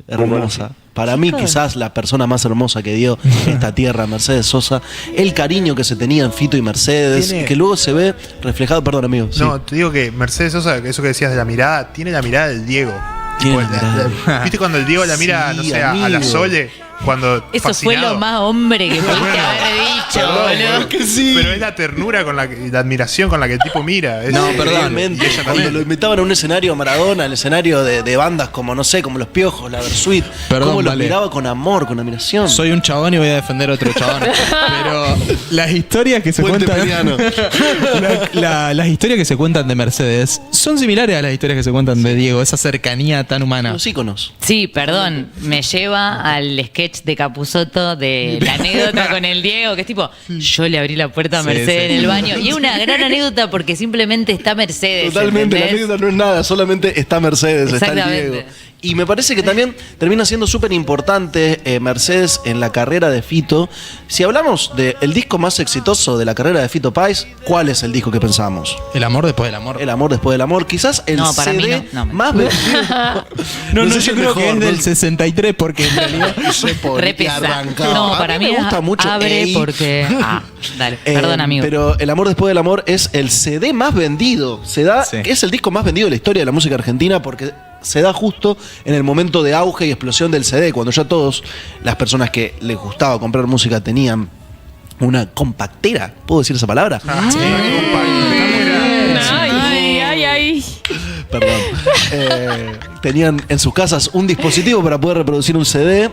Hermosa. Para mí quizás la persona más hermosa que dio esta tierra, Mercedes Sosa, el cariño que se tenía en Fito y Mercedes, Tiene- que luego se ve reflejado, perdón amigo. sí. No, te digo que Mercedes Sosa, eso que decías de la mirada, tiene la mirada del Diego. Tiene Tipo, la mirada. ¿Viste cuando el Diego la mira, Sí, no sé, a la amigo. Sole? Cuando Eso fue fascinado. lo más hombre que pudiste Bueno, haber dicho, perdón, boludo. Pero es la ternura con la admiración con la que el tipo mira. Es- No, perdón. Realmente, Y ella cuando también. lo invitaban a un escenario a Maradona, al escenario de bandas como, no sé, como Los Piojos, la Versuit, Perdón, cómo lo vale. miraba con amor, con admiración. Soy un chabón y voy a defender a otro chabón. Pero las historias que se Puente cuentan. Peliano. Las historias que se cuentan de Mercedes son similares a las historias que se cuentan de Diego, esa cercanía tan humana. Los íconos. Sí, perdón, me lleva al sketch de Capusotto de la anécdota con el Diego, que es tipo, yo le abrí la puerta a Sí, Mercedes sí. en el baño. Y es una gran anécdota porque simplemente está Mercedes. Totalmente, la ¿entendés? anécdota no es nada, solamente está Mercedes, está el Exactamente. Diego. Y me parece que también termina siendo súper importante Mercedes en la carrera de Fito. Si hablamos del disco más exitoso de la carrera de Fito Páez, ¿cuál es el disco que pensamos? El amor después del amor. El amor después del amor. Quizás el No, para mí CD no. más vendido. No, sé si yo es creo mejor, que es ¿no? del 63 porque en realidad. No sé por Re qué pesado. arrancaba. No, A para mí me gusta mucho abre Ey. porque. Dale, perdón, amigo. Pero El amor después del amor es el CD más vendido. Sí. Es el disco más vendido de la historia de la música argentina porque se da justo en el momento de auge y explosión del CD, cuando ya todas las personas que les gustaba comprar música tenían una compactera. ¿Puedo decir esa palabra? Ay, ay, ay. Perdón. Tenían en sus casas un dispositivo para poder reproducir un CD.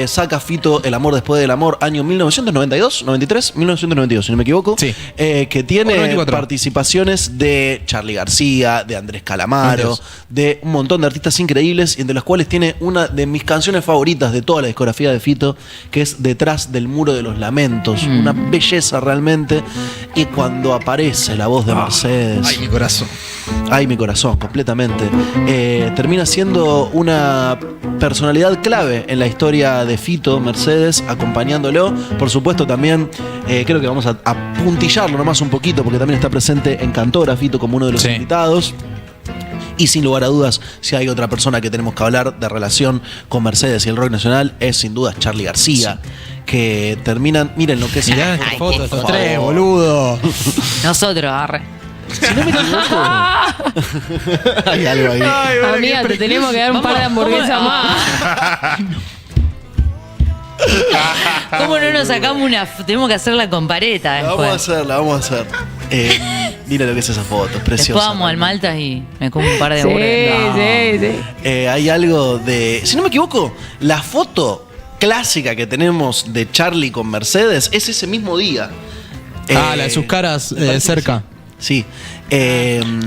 Saca Fito El amor después del amor, año 1992, 93, 1992, si no me equivoco. Sí. Que O tiene 94. participaciones de Charly García, de Andrés Calamaro, Dios. de un montón de artistas increíbles, y entre los cuales tiene una de mis canciones favoritas de toda la discografía de Fito, que es Detrás del muro de los lamentos. Una belleza realmente. Y cuando aparece la voz de Mercedes. Ay, mi corazón. Ay, mi corazón, completamente. Termina siendo una personalidad clave en la historia de Fito, Mercedes, acompañándolo. Por supuesto, también creo que vamos a puntillarlo nomás un poquito, porque también está presente en Cantora Fito como uno de los Sí. invitados. Y sin lugar a dudas, si hay otra persona que tenemos que hablar de relación con Mercedes y el rock nacional, es sin duda Charly García. Que terminan, miren lo que es. Mirá esta Ay, foto, qué estos foto. tres, boludo. Nosotros, arre. Si no me equivoco. Hay algo ahí. Amiga, te tenemos que dar un par de hamburguesas más. ¿Cómo no nos sacamos una? Tenemos que hacer la compareta La después. vamos a hacer. Mira lo que es esa foto, es preciosa. Después vamos al Maltas y me como un par de Sí, burgues. sí. Hay algo de. Si no me equivoco, la foto clásica que tenemos de Charlie con Mercedes es ese mismo día. La de sus caras cerca. Sí.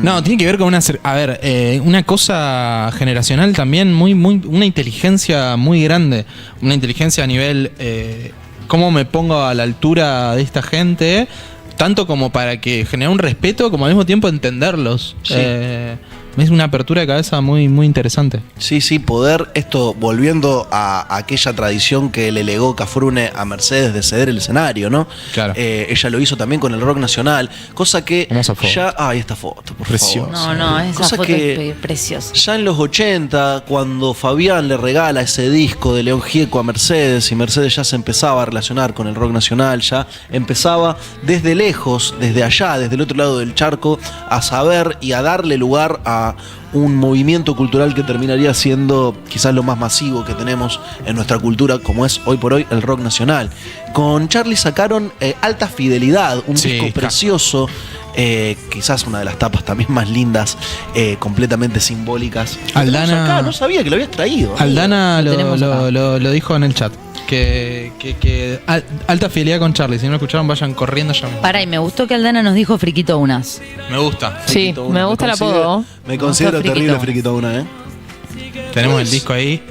No, tiene que ver con una cosa generacional también, una inteligencia muy grande. Una inteligencia a nivel. ¿Cómo me pongo a la altura de esta gente? Tanto como para que generar un respeto, como al mismo tiempo entenderlos. Sí. Es una apertura de cabeza muy, muy interesante. Sí, poder esto, volviendo a aquella tradición que le legó Cafrune a Mercedes de ceder el escenario, ¿no? Claro. Ella lo hizo también con el rock nacional, cosa que Hermosa foto. ya... Ay, esta foto, por favor. No, esa Cosa foto que es preciosa. ya en los 80, cuando Fabián le regala ese disco de León Gieco a Mercedes y Mercedes ya se empezaba a relacionar con el rock nacional, ya empezaba desde lejos, desde allá, desde el otro lado del charco, a saber y a darle lugar a un movimiento cultural que terminaría siendo quizás lo más masivo que tenemos en nuestra cultura, como es hoy por hoy el rock nacional. Con Charlie sacaron Alta Fidelidad, un disco precioso, quizás una de las tapas también más lindas, completamente simbólicas. Aldana, acá, no sabía que lo habías traído. Aldana Lo lo dijo en el chat. Que Alta Fidelidad con Charlie. Si no lo escucharon, vayan corriendo ya mismo. Pará, y me gustó que Aldana nos dijo Friquito Unas. Me gusta. Sí, me gusta el apodo. Me considero Friquito. terrible Friquito Una, Tenemos Pues, el disco ahí.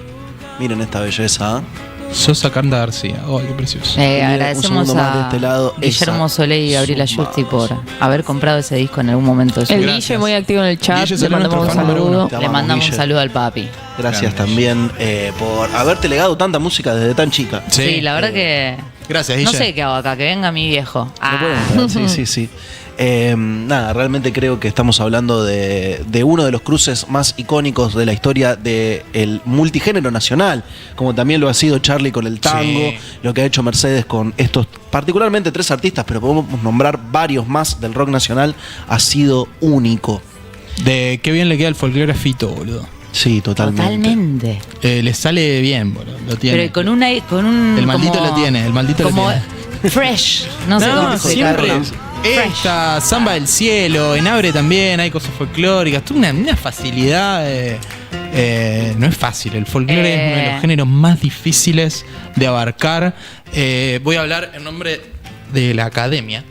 Miren esta belleza. Sosa Canta García. ¡Ay, qué precioso! Agradecemos segundo más de a este lado, Guillermo esa Solé y Gabriela Justi por haber comprado ese disco en algún momento de su El vida. Guille muy activo en el chat. Guille Le Solano, mandamos un nuestro fan número saludo. uno. Te Le amamos, mandamos un Guille. saludo al papi. Gracias Grande. también por haberte legado tanta música desde tan chica. Sí, la verdad que... Gracias, No Guille. sé qué hago acá, que venga mi viejo. ¿Lo puedo mostrar? Sí. Nada, realmente creo que estamos hablando de uno de los cruces más icónicos de la historia del multigénero nacional, como también lo ha sido Charlie con el tango, Sí. lo que ha hecho Mercedes con estos, particularmente 3 artistas, pero podemos nombrar varios más del rock nacional, ha sido único. De qué bien le queda el folclore a Fito, boludo. Sí, totalmente. Le sale bien, boludo. Lo tiene. Pero con un... El maldito como- lo tiene, el maldito como lo tiene. fresh. No sé cómo siempre. explicarlo. Esta, Samba del Cielo, en Abre también hay cosas folclóricas. Tuvo una facilidad. No es fácil. El folclore es uno de los géneros más difíciles de abarcar. Voy a hablar en nombre de la academia.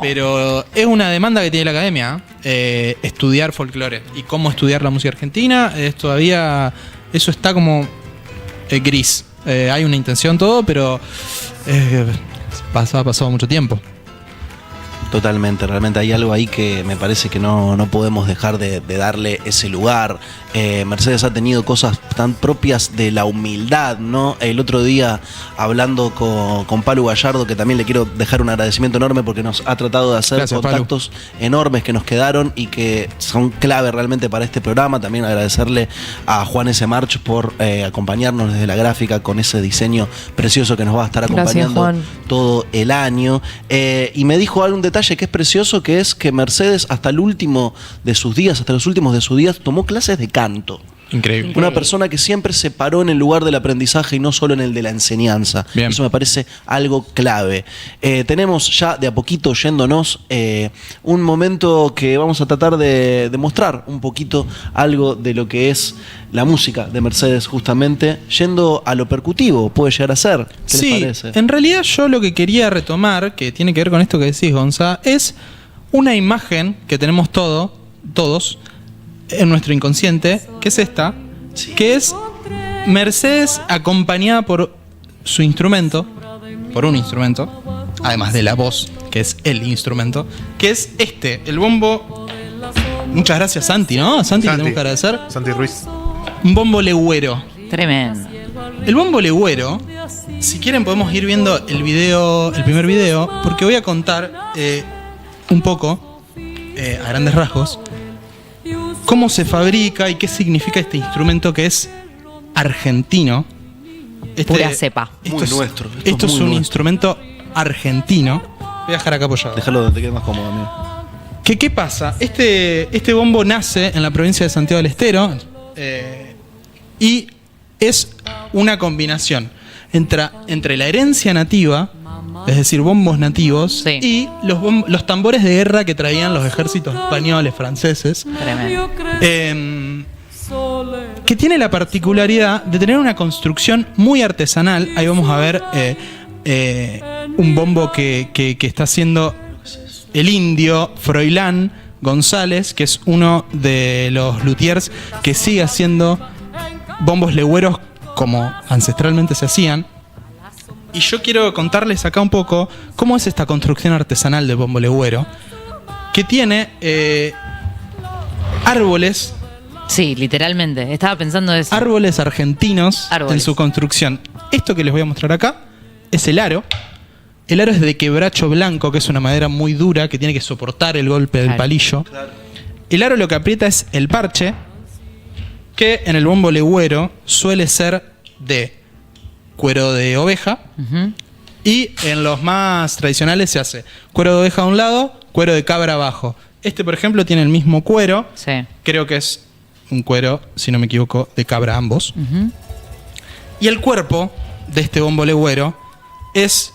Pero es una demanda que tiene la academia. Estudiar folclore y cómo estudiar la música argentina. Eso está como gris. Hay una intención todo, pero ha pasado mucho tiempo. Totalmente, realmente hay algo ahí que me parece que no podemos dejar de darle ese lugar. Mercedes ha tenido cosas tan propias de la humildad, ¿no? El otro día, hablando con Palu Gallardo, que también le quiero dejar un agradecimiento enorme porque nos ha tratado de hacer Gracias, contactos enormes que nos quedaron y que son clave realmente para este programa. También agradecerle a Juan S. March por acompañarnos desde la gráfica con ese diseño precioso que nos va a estar acompañando Juan. todo el año. Y me dijo algún detalle que es precioso, que es que Mercedes hasta el último de sus días, hasta los últimos de sus días, tomó clases de canto. Increíble. Una persona que siempre se paró en el lugar del aprendizaje y no solo en el de la enseñanza. Bien. Eso me parece algo clave. Tenemos ya de a poquito yéndonos un momento que vamos a tratar de mostrar un poquito algo de lo que es la música de Mercedes, justamente yendo a lo percutivo, puede llegar a ser. ¿Qué les parece? En realidad yo lo que quería retomar, que tiene que ver con esto que decís, Gonza, es una imagen que tenemos todos en nuestro inconsciente, que es esta, que es Mercedes acompañada por su instrumento, por un instrumento, además de la voz, que es el instrumento, que es el bombo. Muchas gracias, Santi, ¿no? A Santi le tenemos que agradecer. Santi Ruiz. Un bombo legüero. Tremendo. El bombo legüero, si quieren podemos ir viendo el primer video, porque voy a contar un poco, a grandes rasgos, cómo se fabrica y qué significa este instrumento que es argentino. Pura cepa. Muy nuestro. Esto es muy un nuestro. instrumento argentino. Voy a dejar acá apoyado. Déjalo donde te quede más cómodo, amigo. ¿Qué pasa? Este bombo nace en la provincia de Santiago del Estero y es una combinación entre la herencia nativa, es decir, bombos nativos, y los tambores de guerra que traían los ejércitos españoles, franceses. Tremendo. Que tiene la particularidad de tener una construcción muy artesanal. Ahí vamos a ver un bombo que está haciendo el indio Froilán González, que es uno de los luthiers que sigue haciendo bombos legüeros como ancestralmente se hacían. Y yo quiero contarles acá un poco cómo es esta construcción artesanal del bombo legüero, que tiene árboles. Sí, literalmente. Estaba pensando eso. Árboles argentinos Árboles. en su construcción. Esto que les voy a mostrar acá es el aro. El aro es de quebracho blanco, que es una madera muy dura que tiene que soportar el golpe del palillo. El aro lo que aprieta es el parche, que en el bombo legüero suele ser de cuero de oveja. Y en los más tradicionales se hace cuero de oveja a un lado, cuero de cabra abajo. Este, por ejemplo, tiene el mismo cuero. Sí. Creo que es un cuero, si no me equivoco, de cabra ambos. Y el cuerpo de este bombo legüero es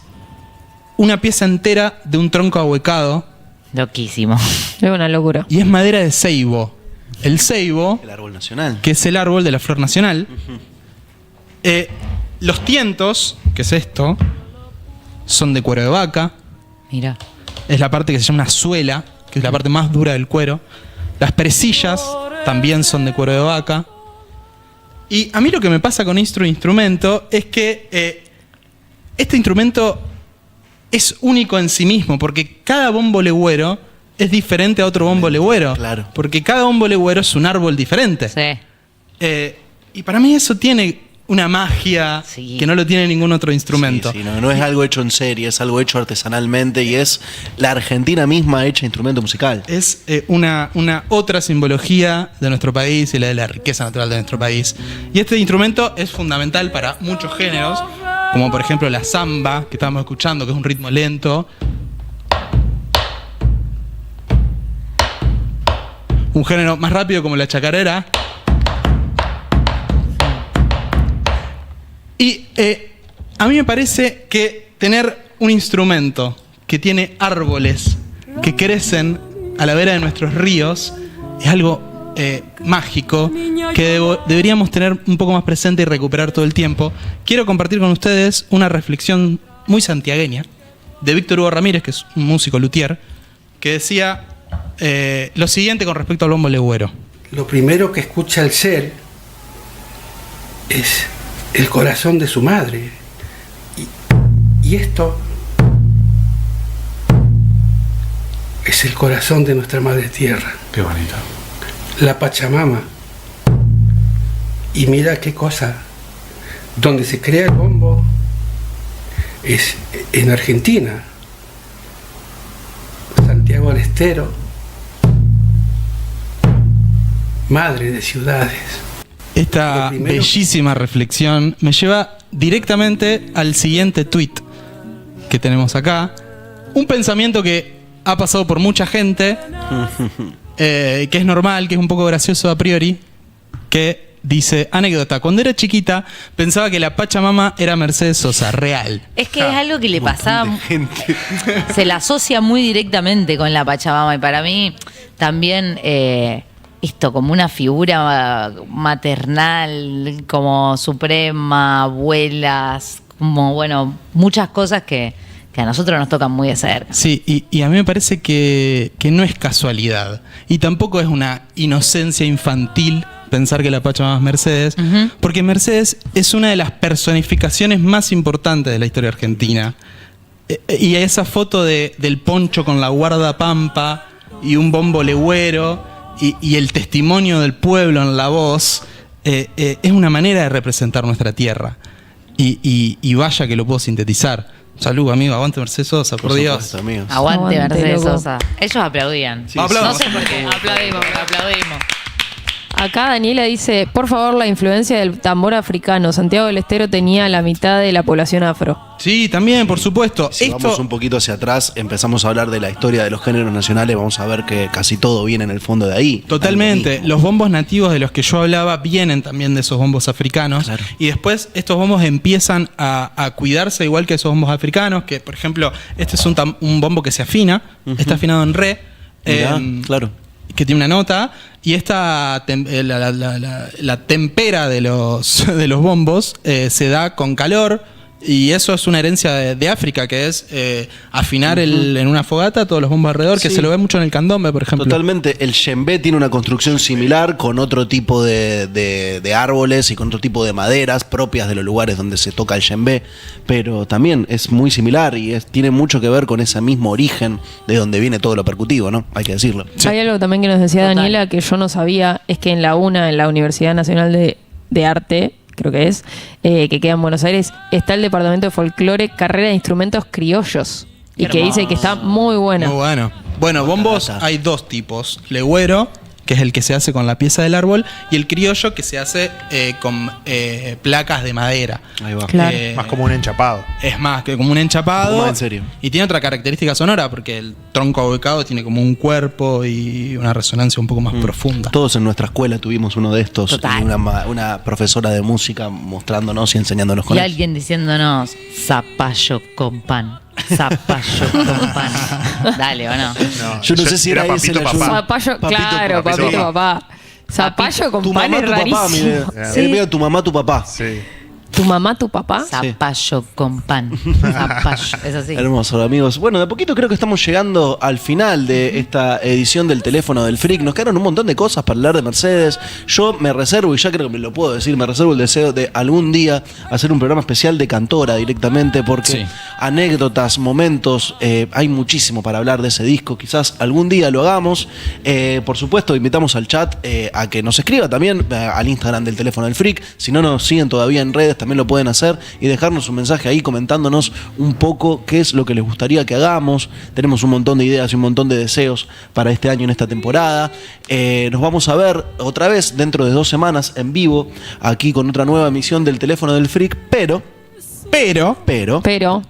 una pieza entera de un tronco ahuecado. Loquísimo. Es una locura. Y es madera de ceibo. El ceibo, El árbol nacional. que es el árbol de la flor nacional. Los tientos, que es esto, son de cuero de vaca. Mira. Es la parte que se llama una suela, que es la parte más dura del cuero. Las presillas también son de cuero de vaca. Y a mí lo que me pasa con este instrumento es que este instrumento es único en sí mismo, porque cada bombo legüero es diferente a otro bombo legüero. Claro. Porque cada bombo legüero es un árbol diferente. Sí. Y para mí eso tiene una magia que no lo tiene ningún otro instrumento. Sí, no es algo hecho en serie, es algo hecho artesanalmente y es la Argentina misma hecha instrumento musical. Es una otra simbología de nuestro país y la de la riqueza natural de nuestro país. Y este instrumento es fundamental para muchos géneros, como por ejemplo la samba, que estamos escuchando, que es un ritmo lento. Un género más rápido como la chacarera. Y a mí me parece que tener un instrumento que tiene árboles que crecen a la vera de nuestros ríos es algo mágico que deberíamos tener un poco más presente y recuperar todo el tiempo. Quiero compartir con ustedes una reflexión muy santiagueña de Víctor Hugo Ramírez, que es un músico luthier, que decía lo siguiente con respecto al bombo legüero. Lo primero que escucha el ser es el corazón de su madre. Y esto es el corazón de nuestra madre tierra. Qué bonito. La Pachamama. Y mira qué cosa. Donde se crea el bombo es en Argentina. Santiago del Estero. Madre de ciudades. Esta bellísima reflexión me lleva directamente al siguiente tuit que tenemos acá. Un pensamiento que ha pasado por mucha gente, que es normal, que es un poco gracioso a priori, que dice, anécdota, cuando era chiquita pensaba que la Pachamama era Mercedes Sosa, real. Es que es algo que le pasaba, se la asocia muy directamente con la Pachamama y para mí también esto como una figura maternal, como suprema, abuelas, como bueno, muchas cosas que a nosotros nos tocan muy de cerca. Sí, y a mí me parece que no es casualidad y tampoco es una inocencia infantil pensar que la Pachamama es Mercedes, porque Mercedes es una de las personificaciones más importantes de la historia argentina. Y esa foto del poncho con la guardapampa y un bombo legüero y el testimonio del pueblo en la voz es una manera de representar nuestra tierra. Y vaya que lo puedo sintetizar. Salud, amigo, aguante Mercedes Sosa, por Dios. Supuesto, amigos. Aguante Mercedes loco. Sosa. Ellos aplaudían. Sí, aplaudimos. No sé por qué. Aplaudimos. Acá Daniela dice, por favor, la influencia del tambor africano. Santiago del Estero tenía la mitad de la población afro. Sí, también, por supuesto. Si vamos un poquito hacia atrás, empezamos a hablar de la historia de los géneros nacionales, vamos a ver que casi todo viene en el fondo de ahí. Totalmente. Los bombos nativos de los que yo hablaba vienen también de esos bombos africanos. Claro. Y después estos bombos empiezan a cuidarse igual que esos bombos africanos, que por ejemplo, este es un bombo que se afina, está afinado en re. Mirá, claro. Que tiene una nota, y esta la tempera de los bombos se da con calor, y eso es una herencia de África, que es afinar en una fogata todos los bombos alrededor, que se lo ve mucho en el candombe, por ejemplo. Totalmente. El djembe tiene una construcción similar, con otro tipo de árboles y con otro tipo de maderas propias de los lugares donde se toca el djembe, pero también es muy similar y tiene mucho que ver con ese mismo origen de donde viene todo lo percutivo, ¿no? Hay que decirlo. Sí. Hay algo también que nos decía Daniela que yo no sabía, es que en la Universidad Nacional de Arte, creo que es, que queda en Buenos Aires, está el departamento de folclore, carrera de instrumentos criollos. Y que dice que está muy buena. Muy bueno. Bueno, bombos hay dos tipos. Legüero, que es el que se hace con la pieza del árbol, y el criollo, que se hace con placas de madera. Ahí va. Claro. Más como un enchapado. Es más que como un enchapado. Más en serio. Y tiene otra característica sonora, porque el tronco ahuecado tiene como un cuerpo y una resonancia un poco más profunda. Todos en nuestra escuela tuvimos uno de estos. Total. Y una profesora de música mostrándonos y enseñándonos con Y él. alguien diciéndonos zapallo con pan. Zapallo con pan. Dale, ¿o no? Yo no sé si era ese el ayuno. Zapallo, claro, papito papá. Zapallo con Tu pan mamá, es tu papá, rarísimo. mire. Sí. Él veo tu mamá, tu papá. Sí. ¿Tu mamá, tu papá? Zapallo con pan. Zapallo. Es así. Hermoso, amigos. Bueno, de a poquito creo que estamos llegando al final de esta edición del Teléfono del Freak. Nos quedaron un montón de cosas para hablar de Mercedes. Yo me reservo, y ya creo que me lo puedo decir, me reservo el deseo de algún día hacer un programa especial de Cantora directamente, porque anécdotas, momentos, hay muchísimo para hablar de ese disco. Quizás algún día lo hagamos. Por supuesto, invitamos al chat a que nos escriba también al Instagram del Teléfono del Freak. Si no nos siguen todavía en redes, también lo pueden hacer y dejarnos un mensaje ahí comentándonos un poco qué es lo que les gustaría que hagamos. Tenemos un montón de ideas y un montón de deseos para este año en esta temporada. Nos vamos a ver otra vez dentro de 2 semanas en vivo, aquí con otra nueva emisión del Teléfono del Freak, pero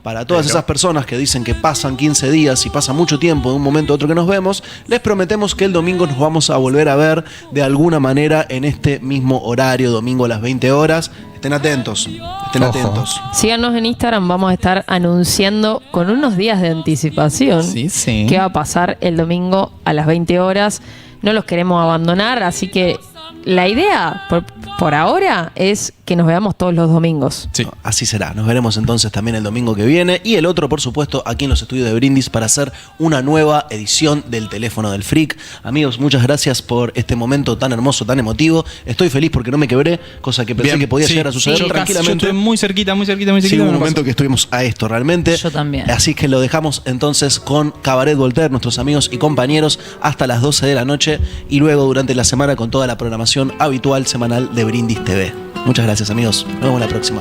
para todas esas personas que dicen que pasan 15 días y pasa mucho tiempo de un momento a otro que nos vemos, les prometemos que el domingo nos vamos a volver a ver de alguna manera en este mismo horario, domingo a las 20 horas. Estén atentos, estén atentos. Síganos en Instagram, vamos a estar anunciando con unos días de anticipación qué va a pasar el domingo a las 20 horas. No los queremos abandonar, así que la idea por ahora es que nos veamos todos los domingos. Sí. Así será. Nos veremos entonces también el domingo que viene y el otro, por supuesto, aquí en los estudios de Brindis para hacer una nueva edición del Teléfono del Freak. Amigos, muchas gracias por este momento tan hermoso, tan emotivo. Estoy feliz porque no me quebré, cosa que pensé que podía llegar a suceder tranquilamente. Yo estuve muy cerquita. Sí, hubo un momento que estuvimos a esto realmente. Yo también. Así que lo dejamos entonces con Cabaret Voltaire, nuestros amigos y compañeros, hasta las 12 de la noche y luego durante la semana con toda la programación habitual semanal de Brindis TV. Muchas gracias, amigos. Nos vemos la próxima.